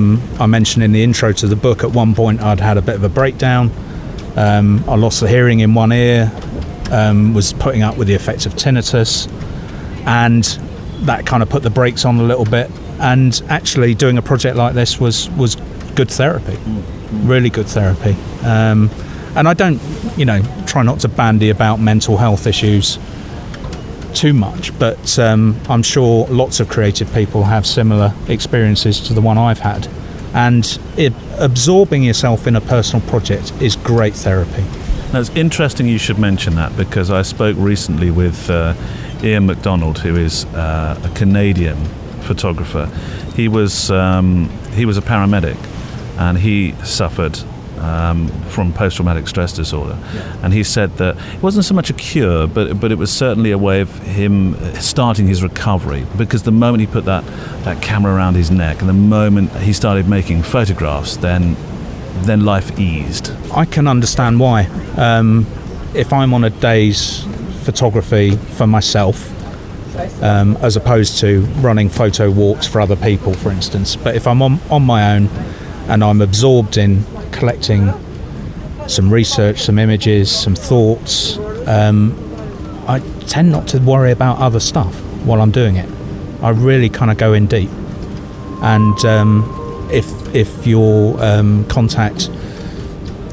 mentioned in the intro to the book, at one point I'd had a bit of a breakdown. I lost the hearing in one ear. Was putting up with the effects of tinnitus, and that kind of put the brakes on a little bit. And actually doing a project like this was good therapy, really good therapy. And I don't, try not to bandy about mental health issues too much, but I'm sure lots of creative people have similar experiences to the one I've had. And absorbing yourself in a personal project is great therapy. Now, it's interesting you should mention that, because I spoke recently with Ian MacDonald, who is a Canadian photographer. He was a paramedic, and he suffered from post-traumatic stress disorder. And he said that it wasn't so much a cure, but it was certainly a way of him starting his recovery, because the moment he put that camera around his neck and the moment he started making photographs, then life eased. I can understand why. If I'm on a day's photography for myself, as opposed to running photo walks for other people, for instance, but if I'm on my own and I'm absorbed in collecting some research, some images, some thoughts, I tend not to worry about other stuff while I'm doing it. I really kind of go in deep. And if your contact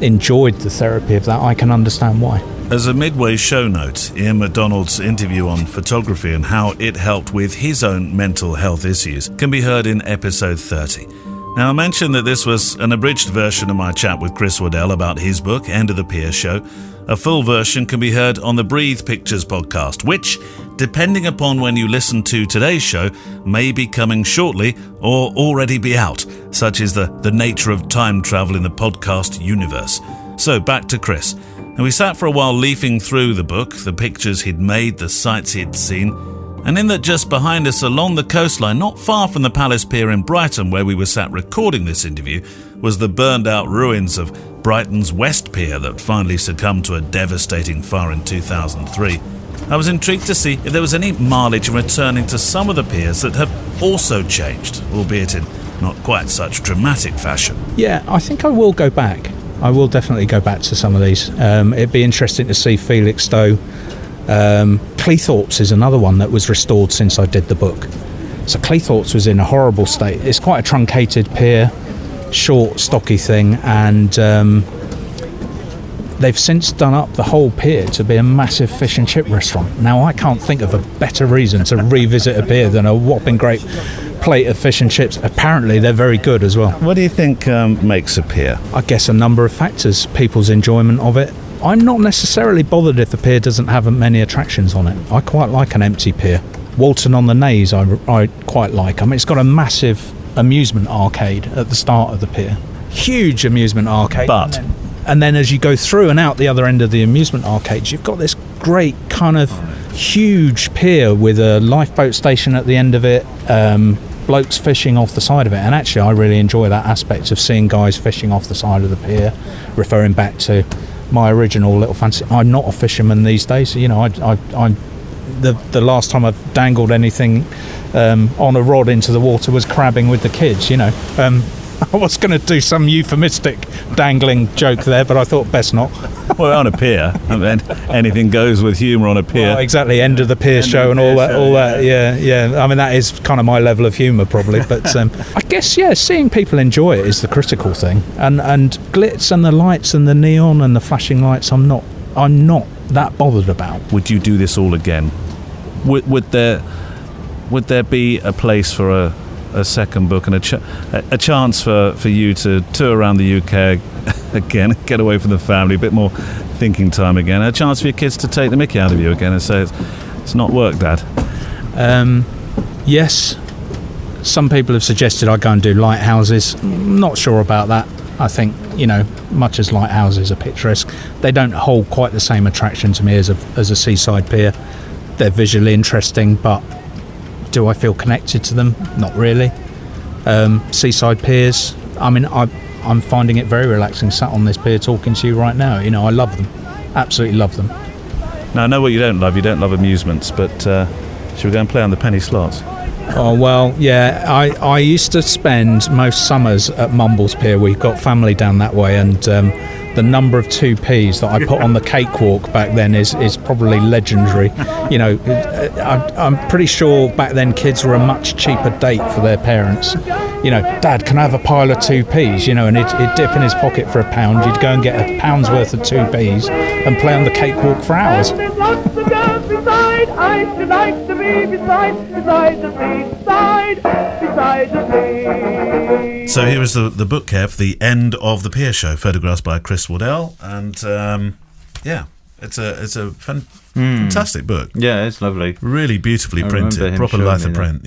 enjoyed the therapy of that, I can understand why. As a midway show note, Ian MacDonald's interview on photography and how it helped with his own mental health issues can be heard in episode 30. Now, I mentioned that this was an abridged version of my chat with Chris Waddell about his book, End of the Pier Show. A full version can be heard on the Breathe Pictures podcast, which, depending upon when you listen to today's show, may be coming shortly or already be out. Such is the nature of time travel in the podcast universe. So, back to Chris. And we sat for a while leafing through the book, the pictures he'd made, the sights he'd seen. And in that just behind us along the coastline, not far from the Palace Pier in Brighton, where we were sat recording this interview, was the burned out ruins of Brighton's West Pier that finally succumbed to a devastating fire in 2003. I was intrigued to see if there was any mileage in returning to some of the piers that have also changed, albeit in not quite such dramatic fashion. Yeah, I think I will go back. I will definitely go back to some of these. It'd be interesting to see Felixstowe. Cleethorpes is another one that was restored since I did the book. So Cleethorpes was in a horrible state. It's quite a truncated pier, short, stocky thing, and they've since done up the whole pier to be a massive fish and chip restaurant. Now, I can't think of a better reason to revisit a pier than a whopping great plate of fish and chips. Apparently they're very good as well. What do you think makes a pier? I guess a number of factors. People's enjoyment of it. I'm not necessarily bothered if the pier doesn't have many attractions on it. I quite like an empty pier. Walton on the Naze I quite like. I mean, it's got a massive amusement arcade at the start of the pier. Huge amusement arcade. But and then as you go through and out the other end of the amusement arcades, you've got this great kind of huge pier with a lifeboat station at the end of it, blokes fishing off the side of it. And actually I really enjoy that aspect of seeing guys fishing off the side of the pier, referring back to my original little fancy. I'm not a fisherman these days, you know. I'm the last time I've dangled anything on a rod into the water was crabbing with the kids, you know. I was going to do some euphemistic dangling joke there, but I thought best not. Well, on a pier, I mean, anything goes with humour on a pier. Well, exactly, end of the pier show and all that. Yeah. I mean, that is kind of my level of humour, probably. But I guess, yeah, seeing people enjoy it is the critical thing. And glitz and the lights and the neon and the flashing lights, I'm not that bothered about. Would you do this all again? Would there be a place for a second book and a chance for you to tour around the UK again, get away from the family, a bit more thinking time again, a chance for your kids to take the mickey out of you again and say it's not work, Dad? Yes, some people have suggested I go and do lighthouses. Not sure about that. I think, you know, much as lighthouses are picturesque, they don't hold quite the same attraction to me as a seaside pier. They're visually interesting, but do I feel connected to them? Not really. Seaside piers, I mean, I'm finding it very relaxing sat on this pier talking to you right now. You know, I love them. Absolutely love them. Now, I know what you don't love. You don't love amusements, but should we go and play on the penny slots? Oh, well, yeah. I used to spend most summers at Mumbles Pier. We've got family down that way, and the number of 2p's that I put on the cakewalk back then is probably legendary. You know, I'm pretty sure back then kids were a much cheaper date for their parents. You know, Dad, can I have a pile of 2p's? You know, and he'd dip in his pocket for £1. You'd go and get £1's worth of 2p's and play on the cakewalk for hours. I should like to be beside the seaside, beside the sea. So here is the book, Kev, The End of the Pier Show, photographs by Chris Waddell, and Yeah, it's a fantastic book. Yeah, it's lovely. Really beautifully I remember printed, him proper showing Litha me that. print.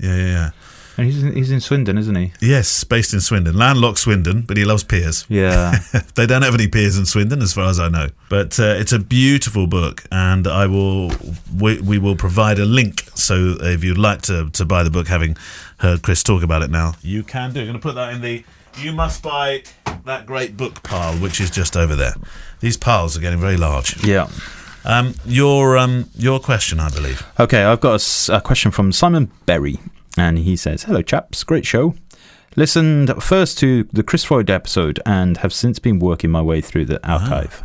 Yeah. And he's in Swindon, isn't he? Yes, based in Swindon, landlocked Swindon, but he loves piers. Yeah. They don't have any piers in Swindon, as far as I know. But it's a beautiful book, and we will provide a link. So if you'd like to buy the book, having heard Chris talk about it now, you can do. I'm going to put that in the "You must buy that great book" pile, which is just over there. These piles are getting very large. Yeah. Your question, I believe. Okay, I've got a question from Simon Berry, and he says, "Hello, chaps. Great show. Listened first to the Chris Floyd episode and have since been working my way through the archive.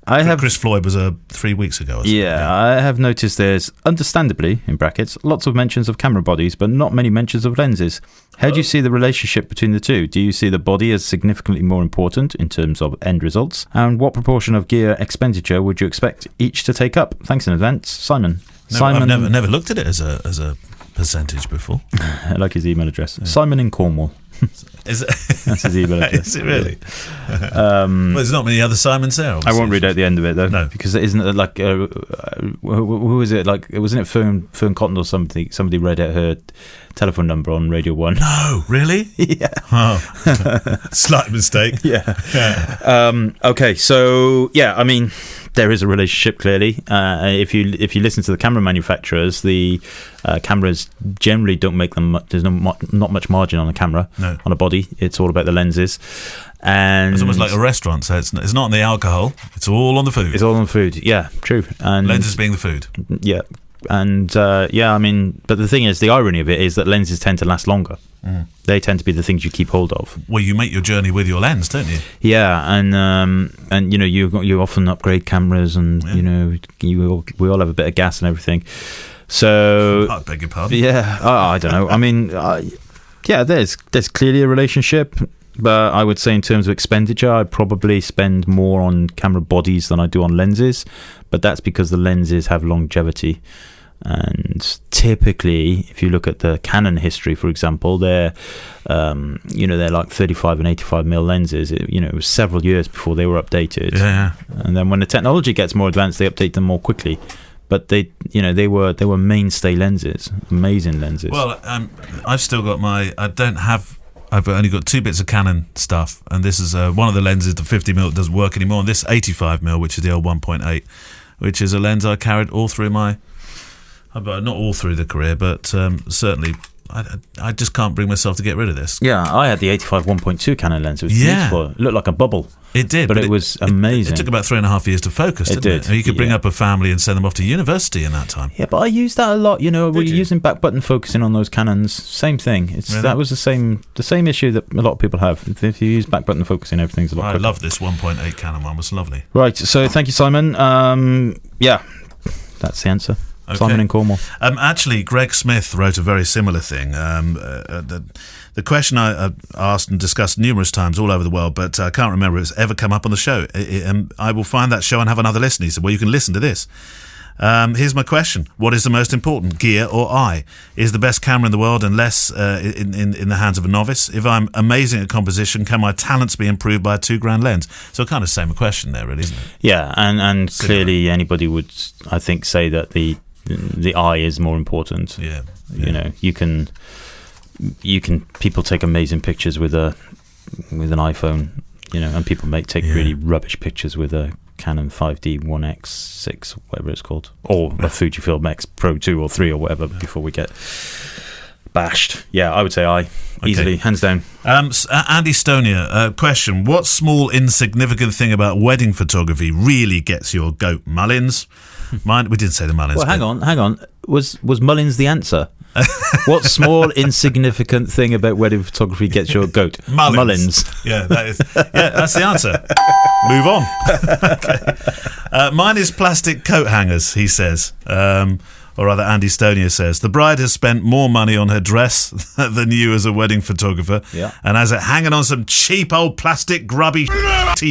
Chris Floyd was 3 weeks ago. Yeah, I have noticed there's, understandably, in brackets, lots of mentions of camera bodies, but not many mentions of lenses. How do you see the relationship between the two? Do you see the body as significantly more important in terms of end results? And what proportion of gear expenditure would you expect each to take up? Thanks in advance, Simon." Simon, I've never looked at it as a percentage before. I like his email address. Simon in Cornwall. Is it? That's his email address. Is it really? Well, there's not many other Simons there. I won't read out the end of it though, No. because it isn't like who is it? Like, wasn't it Fern Cotton or something? Somebody read out her telephone number on Radio 1. No, really? Yeah. Oh, slight mistake. Yeah. Okay, so yeah, I mean, there is a relationship clearly. If you listen to the camera manufacturers, the cameras generally don't make them. There's not much margin on the camera. No. On a body, it's all about the lenses. And It's almost like a restaurant, so it's not on the alcohol. It's all on the food. it's all on food. Yeah, true. And Lenses being the food. yeah, and I mean, but the thing is, the irony of it is that lenses tend to last longer. They tend to be the things you keep hold of. Well, you make your journey with your lens, don't you? Yeah, and you know, you often upgrade cameras, and you know, we all have a bit of gas and everything. So I beg your pardon. yeah, I don't know. I mean, yeah, there's clearly a relationship, but I would say in terms of expenditure, I probably spend more on camera bodies than I do on lenses, but that's because the lenses have longevity. And typically, if you look at the Canon history, for example, they're like 35 and 85mm lenses. It was several years before they were updated. Yeah. And then when the technology gets more advanced, they update them more quickly. But they were mainstay lenses, amazing lenses. Well, I've still got I've only got 2 bits of Canon stuff, and this is one of the lenses, the 50mm, that doesn't work anymore, and this 85mm, which is the old 1.8, which is a lens I carried all through not all through the career, but certainly I just can't bring myself to get rid of this. Yeah, I had the 85 1.2 Canon lens. It was beautiful. It looked like a bubble. It did, but it was amazing. It took about 3.5 years to focus, didn't it? You could bring up a family and send them off to university in that time. Yeah, but I used that a lot. We're using back button focusing on those Canons. Same thing. Really? That was the same issue that a lot of people have. If you use back button focusing, everything's a lot quicker. I love this 1.8 Canon one. It was lovely. Right, so thank you, Simon. Yeah, that's the answer. Okay. Simon in Cornwall. Actually, Greg Smith wrote a very similar thing. The question I asked and discussed numerous times all over the world, but I can't remember if it's ever come up on the show. I will find that show and have another listen. He said, well, you can listen to this. Here's my question. What is the most important, gear or eye? Is the best camera in the world unless in the hands of a novice? If I'm amazing at composition, can my talents be improved by a $2,000 lens? So kind of same question there, really, isn't it? Yeah, and clearly anybody would, I think, say that the eye is more important. Yeah. You can people take amazing pictures with an iPhone, and people take really rubbish pictures with a Canon 5D 1X6, whatever it's called, or a Fujifilm X Pro 2 or 3 or whatever before we get bashed. Yeah, I would say eye, easily, hands down. Andy Stonia, question: what small insignificant thing about wedding photography really gets your goat? Mullins? We didn't say the Mullins. Well, hang on. Was Mullins the answer? What small insignificant thing about wedding photography gets your goat? Mullins. Yeah, that's the answer. Move on. Okay. Mine is plastic coat hangers, he says. Or rather, Andy Stonia says, the bride has spent more money on her dress than you as a wedding photographer, and has it hanging on some cheap old plastic grubby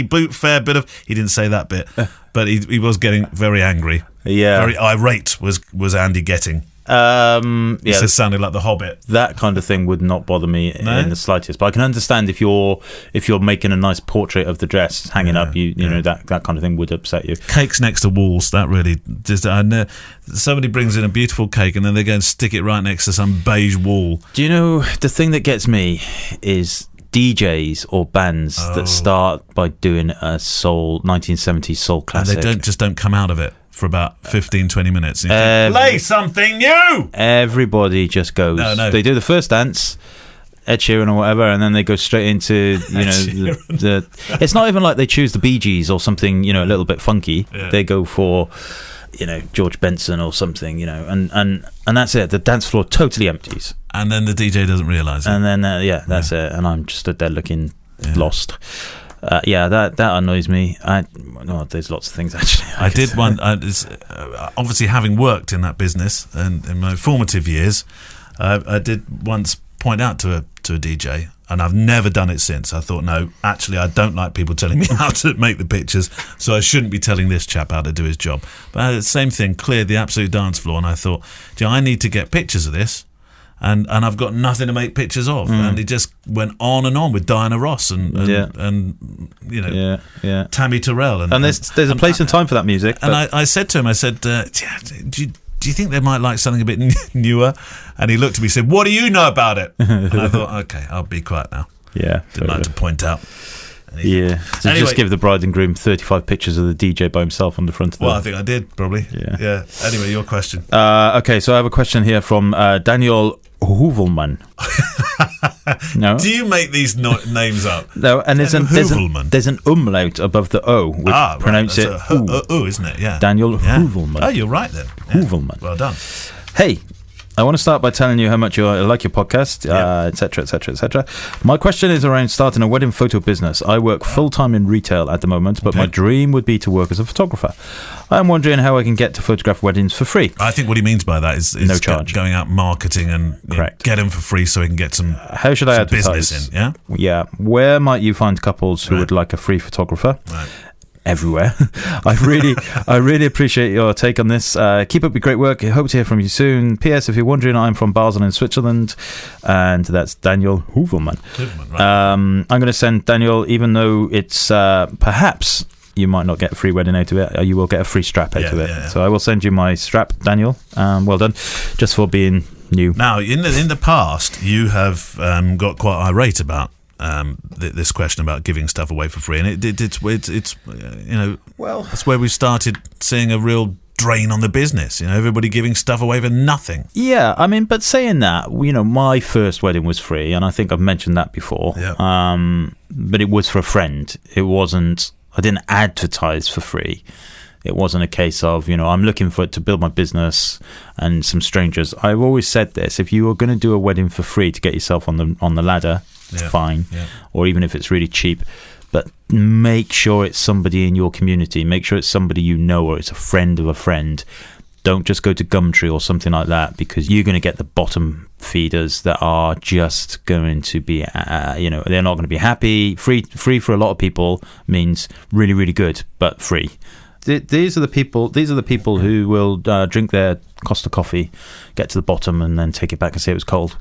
boot fair bit of... He didn't say that bit, but he was getting very angry. Yeah. Very irate was Andy getting. This is sounding like The Hobbit. That kind of thing would not bother me in the slightest. But I can understand if you're making a nice portrait of the dress hanging up, you know that kind of thing would upset you. Cakes next to walls, that really just somebody brings in a beautiful cake and then they go and stick it right next to some beige wall. Do you know the thing that gets me is DJs or bands that start by doing a 1970s soul classic. And they don't come out of it for about 15-20 minutes. Play something new. Everybody just goes. No. They do the first dance, Ed Sheeran or whatever, and then they go straight into the. It's not even like they choose the Bee Gees or something, a little bit funky. Yeah. They go for, George Benson or something, and that's it. The dance floor totally empties, and then the DJ doesn't realise it. And then that's it. And I'm just stood there looking lost. That annoys me. There's lots of things actually. I did one. Obviously, having worked in that business and in my formative years, I did once point out to a DJ, and I've never done it since. I thought, no, actually, I don't like people telling me how to make the pictures, so I shouldn't be telling this chap how to do his job. But I had the same thing, cleared the absolute dance floor, and I thought, I need to get pictures of this. And I've got nothing to make pictures of. And he just went on and on with Diana Ross and Tammy Terrell. And there's a place and time for that music. And I said to him, do you think they might like something a bit newer? And he looked at me and said, what do you know about it? And I thought, okay, I'll be quiet now. Yeah. Didn't like to point out anything. Yeah. So anyway, just give the bride and groom 35 pictures of the DJ by himself on the front of I think I did, probably. Yeah. Anyway, your question. Okay, so I have a question here from Daniel Heuvelman. No. Do you make these names up? No, and there's an umlaut above the O, which pronounce it ooh, isn't it? Yeah. Daniel Heuvelman. Oh, you're right then. Yeah. Heuvelman. Well done. Hey, I want to start by telling you how much I like your podcast, etc., etc., etc. My question is around starting a wedding photo business. I work full-time in retail at the moment, but my dream would be to work as a photographer. I'm wondering how I can get to photograph weddings for free. I think what he means by that is no charge. Going out marketing and get them for free so he can get some how should I advertise? Business in, Yeah. Where might you find couples who would like a free photographer? Right. Everywhere. I really appreciate your take on this. Keep up your great work. I hope to hear from you soon. P.S. If you're wondering, I'm from Basel in Switzerland, and that's Daniel Heuvelman. Right. I'm going to send Daniel, even though it's perhaps you might not get a free wedding out of it, you will get a free strap out of it. Yeah. So I will send you my strap, Daniel. Well done, just for being new. Now, in the past, you have got quite irate about this question about giving stuff away for free, and it's that's where we started seeing a real drain on the business. Everybody giving stuff away for nothing. Yeah, I mean, but saying that, my first wedding was free, and I think I've mentioned that before. Yeah. But it was for a friend. It wasn't. I didn't advertise for free. It wasn't a case of, I'm looking for it to build my business and some strangers. I've always said this: if you are going to do a wedding for free to get yourself on the ladder, fine. Yeah. Or even if it's really cheap, but make sure it's somebody in your community. Make sure it's somebody you know, or it's a friend of a friend. Don't just go to Gumtree or something like that, because you're going to get the bottom feeders that are just going to be, they're not going to be happy. Free for a lot of people means really, really good, but free. These are the people who will drink their Costa coffee, get to the bottom, and then take it back and say it was cold.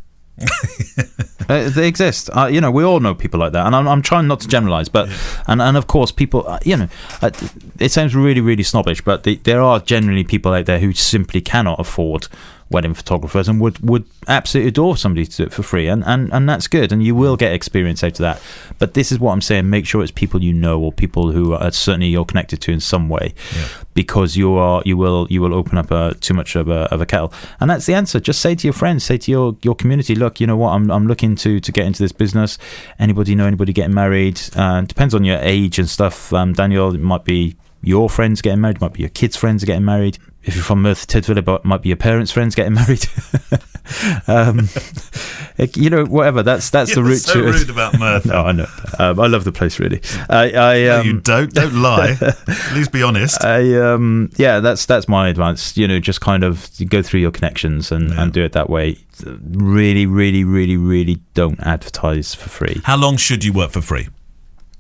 They exist. We all know people like that, and I'm trying not to generalize, but and of course people, it sounds really, really snobbish, but there are generally people out there who simply cannot afford wedding photographers and would absolutely adore somebody to do it for free, and that's good, and you will get experience out of that. But this is what I'm saying: make sure it's people you know, or people who are certainly you're connected to in some way, because you will open up too much of a kettle. And that's the answer. Just say to your friends, say to your community, look, you know what, I'm looking to get into this business. Anybody know anybody getting married? Depends on your age and stuff. Daniel, it might be your friends getting married, it might be your kids' friends getting married. If you're from Merthyr Tydfil, it might be your parents' friends getting married. Whatever. That's the route so to it. Rude about Merthyr. No, I know. I love the place, really. No, you don't lie. At least be honest. That's my advice. Just kind of go through your connections and do it that way. Really, really, really, really don't advertise for free. How long should you work for free?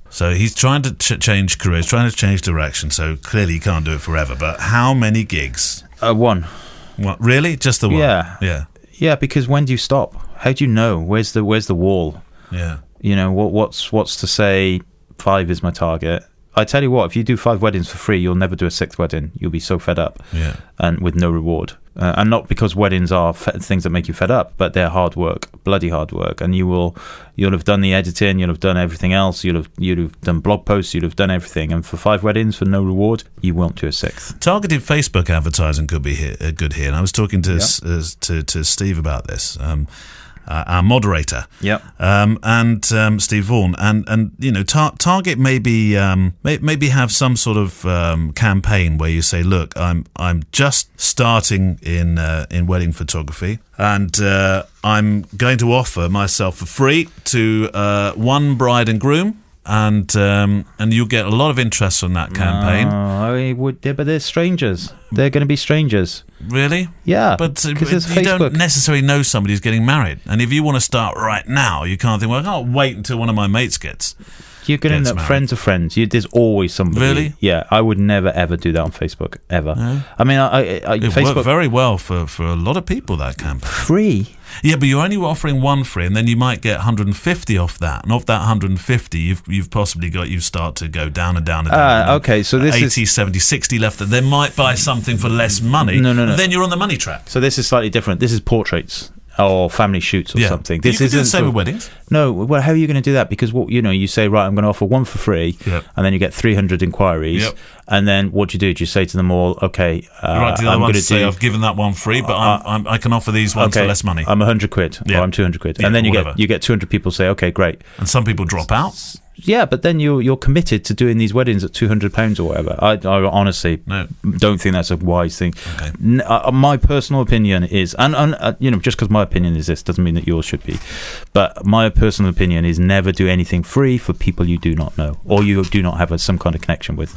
So he's trying to change careers, trying to change direction, so clearly he can't do it forever. But how many gigs? One. What, really? Just the one? Yeah. Yeah, because when do you stop? How do you know? Where's the wall? Yeah. You know, what's to say 5 is my target? I tell you what, if you do 5 weddings for free, you'll never do a 6th wedding. You'll be so fed up, and with no reward. And not because weddings are things that make you fed up, but they're hard work, bloody hard work. And you'll have done the editing, you'll have done everything else, you'll have done blog posts, you'll have done everything. And for 5 weddings for no reward, you won't do a 6th. Targeted Facebook advertising could be good here. And I was talking to Steve about this. Our moderator, and Steve Vaughan, and you know, Target maybe have some sort of campaign where you say, look, I'm just starting in wedding photography, and I'm going to offer myself for free to one bride and groom. And you'll get a lot of interest on that campaign. But they're strangers. They're going to be strangers. Really? Yeah. But you Facebook. don't necessarily know somebody who's getting married. And if you want to start right now, you can't think, well, I can't wait until one of my mates gets. You're going to end up friends of friends. There's always somebody. Really? Yeah. I would never ever do that on Facebook ever. No. I mean, it Facebook worked very well for a lot of people, that campaign. Free. Yeah, but you're only offering one free, and then you might get 150 off that. And off that 150, you've possibly got, you start to go down and down and down. Okay, so this 80, 70, 60 left. That they might buy something for less money. No. And then you're on the money track. So this is slightly different. This is portraits or family shoots or something. This is the same with weddings. No, well, how are you going to do that? Because you say, right, I'm going to offer one for free, and then you get 300 inquiries, and then what do you do? Do you say to them all, okay, I'm going to say I've given that one free, but I can offer these ones for less money. I'm 100 quid, or I'm 200 quid, and then you get 200 people say, okay, great, and some people drop out. Yeah, but then you're committed to doing these weddings at £200 or whatever. I honestly don't think that's a wise thing. Okay. My personal opinion is, and just because my opinion is this doesn't mean that yours should be, but my personal opinion is never do anything free for people you do not know or you do not have some kind of connection with.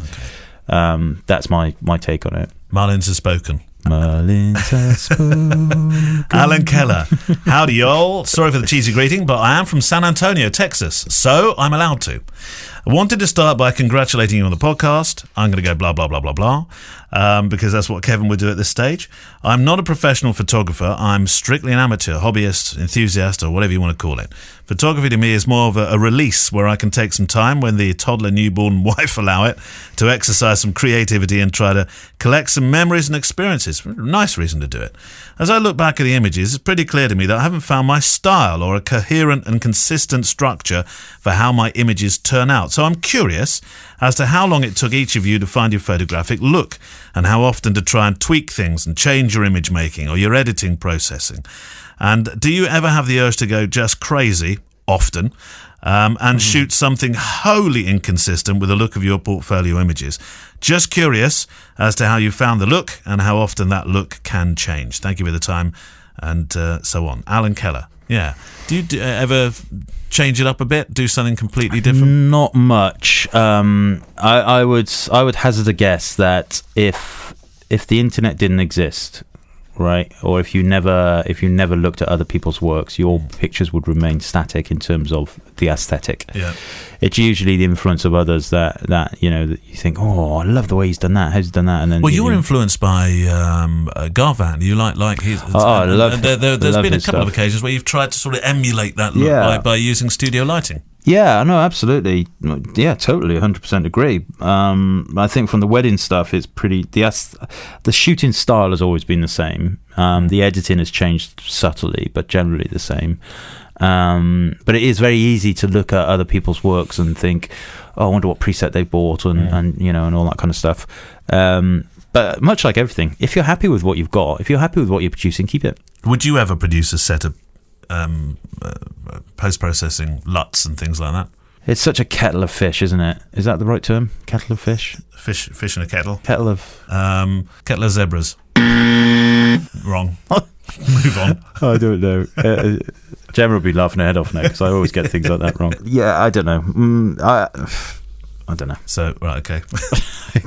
Okay. That's my take on it. Mullins has spoken. Mullins has spoken. Alan Keller. Howdy, y'all. Sorry for the cheesy greeting, but I am from San Antonio, Texas, so I'm allowed to. I wanted to start by congratulating you on the podcast. I'm going to go blah, blah, blah, blah, blah, because that's what Kevin would do at this stage. I'm not a professional photographer. I'm strictly an amateur, hobbyist, enthusiast, or whatever you want to call it. Photography to me is more of a release where I can take some time when the toddler, newborn wife allow it to exercise some creativity and try to collect some memories and experiences. Nice reason to do it. As I look back at the images, it's pretty clear to me that I haven't found my style or a coherent and consistent structure for how my images turn out. So I'm curious as to how long it took each of you to find your photographic look and how often to try and tweak things and change your image making or your editing processing. And do you ever have the urge to go just crazy, often, and shoot something wholly inconsistent with the look of your portfolio images? Just curious as to how you found the look and how often that look can change. Thank you for the time, and so on. Alan Keller. Yeah. Do you ever change it up a bit? Do something completely different? Not much. I would hazard a guess that if the internet didn't exist, right, or if you never looked at other people's works, your pictures would remain static in terms of the aesthetic. Yeah. It's usually the influence of others that you think, oh, I love the way he's done that. How's he done that? And then you were influenced by Garvan. You like his. I love. There's been a couple of occasions where you've tried to sort of emulate that look by using studio lighting. Yeah, no, absolutely. Yeah, totally, 100% agree. I think from the wedding stuff, it's pretty. The shooting style has always been the same. The editing has changed subtly, but generally the same. But it is very easy to look at other people's works and think, oh, I wonder what preset they bought and all that kind of stuff. But much like everything, if you're happy with what you've got, if you're happy with what you're producing, keep it. Would you ever produce a set of post-processing LUTs and things like that? It's such a kettle of fish, isn't it? Is that the right term? Kettle of fish? Fish in a kettle. Kettle of zebras. Wrong. Move on. I don't know. Gemma will be laughing her head off now because I always get things like that wrong. Yeah, I don't know. I don't know. So, right, okay.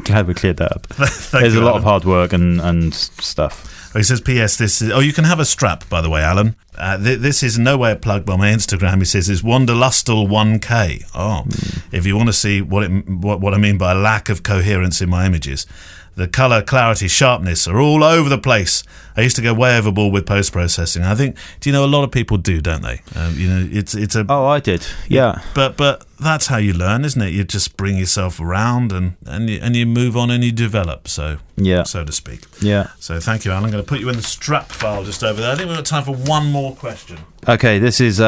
Glad we cleared that up. There's a lot of hard work and stuff. Oh, he says, P.S. This is. Oh, you can have a strap, by the way, Alan. This is no way a plug by my Instagram. He says it's Wanderlustal 1K. Oh, if you want to see what I mean by a lack of coherence in my images, The colour, clarity, sharpness are all over the place. I used to go way overboard with post-processing. I think, a lot of people do, don't they? It's a... Oh, I did, yeah. But that's how you learn, isn't it? You just bring yourself around and you move on and you develop, so to speak. Yeah. So thank you, Alan. I'm going to put you in the strap file just over there. I think we've got time for one more question. Okay, this is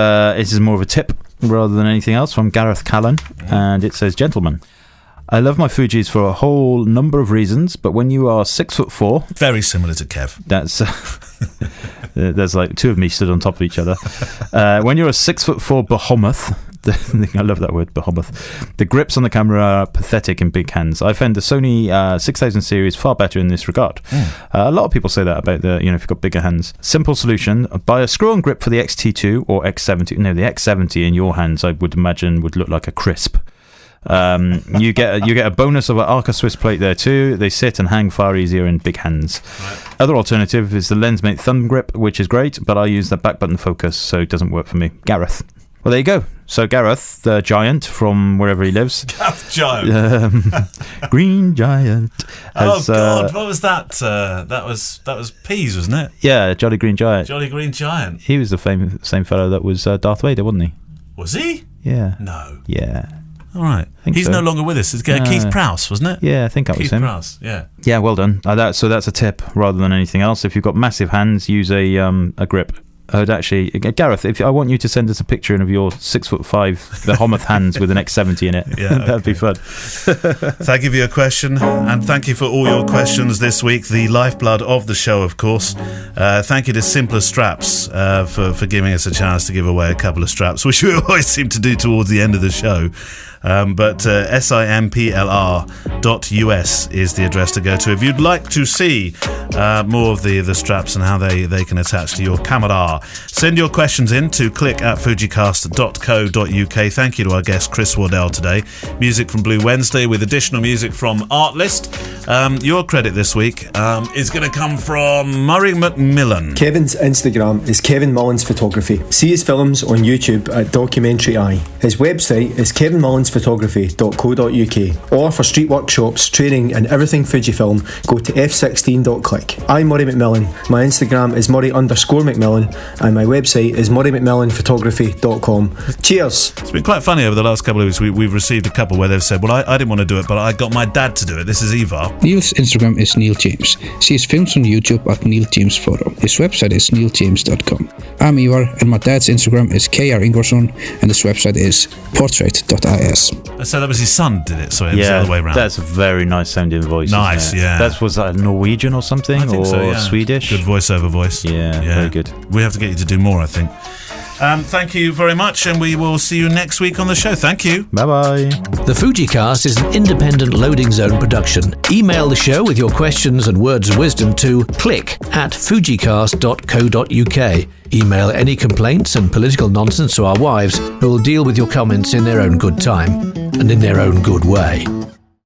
more of a tip rather than anything else from Gareth Callan, and it says, "Gentlemen, I love my Fujis for a whole number of reasons, but when you are 6'4", very similar to Kev. That's there's like two of me stood on top of each other. When you're a 6'4" behemoth, I love that word, behemoth. The grips on the camera are pathetic in big hands. I find the Sony 6000 series far better in this regard. A lot of people say that about if you've got bigger hands. Simple solution: buy a screw-on grip for the X-T2 or X70. No, the X70 in your hands, I would imagine, would look like a crisp. You get a bonus of an Arca Swiss plate there too. They sit and hang far easier in big hands. Right. Other alternative is the Lensmate thumb grip, which is great, but I use the back button focus, so it doesn't work for me. Gareth. Well, there you go. So Gareth, the giant from wherever he lives. Gareth Giant. Green Giant. Has, God, what was that? That was Peas, wasn't it? Yeah, Jolly Green Giant. Jolly Green Giant. He was the same fellow that was Darth Vader, wasn't he? Was he? Yeah. No. Yeah. All right. He's no longer with us. It's Keith Prowse, wasn't it? Yeah, I think that was him. Keith Prowse, yeah. Yeah, well done. So that's a tip rather than anything else. If you've got massive hands, use a grip. I'd actually, Gareth, I want you to send us a picture of your 6'5" behemoth hands with an X70 in it. Yeah, that'd be fun. Thank you for your question, and thank you for all your questions this week. The lifeblood of the show, of course. Thank you to Simpler Straps for giving us a chance to give away a couple of straps, which we always seem to do towards the end of the show. But simpler.us is the address to go to if you'd like to see more of the straps and how they can attach to your camera. Send your questions in to click@fujicast.co.uk. Thank you to our guest Chris Waddell today. Music from Blue Wednesday with additional music from Artlist. Your credit this week is going to come from Murray McMillan. Kevin's Instagram is Kevin Mullins Photography. See his films on YouTube at Documentary Eye. His website is kevinmullinsphotography.co.uk, or for street workshops, training and everything Fujifilm, go to f16.click. I'm Murray McMillan. My Instagram is Murray_McMillan and my website is murraymcmillanphotography.com. Cheers. It's been quite funny over the last couple of weeks. We've received a couple where they've said, well, I didn't want to do it, but I got my dad to do it. This is Eva. Neil's Instagram is Neil James. See his films on YouTube at Neil James Photo. His website is neiljames.com. I'm Ivar, and my dad's Instagram is KR Ingvarsson, and his website is portrait.is. So that was his son did it, so it was the other way around. That's a very nice sounding voice. Nice, yeah. Was that Norwegian or something? I think or so, yeah. Swedish? Good voiceover voice. Yeah, very good. We have to get you to do more, I think. Thank you very much, and we will see you next week on the show. Thank you. Bye-bye. The Fujicast is an independent loading zone production. Email the show with your questions and words of wisdom to click@fujicast.co.uk. Email any complaints and political nonsense to our wives, who will deal with your comments in their own good time and in their own good way.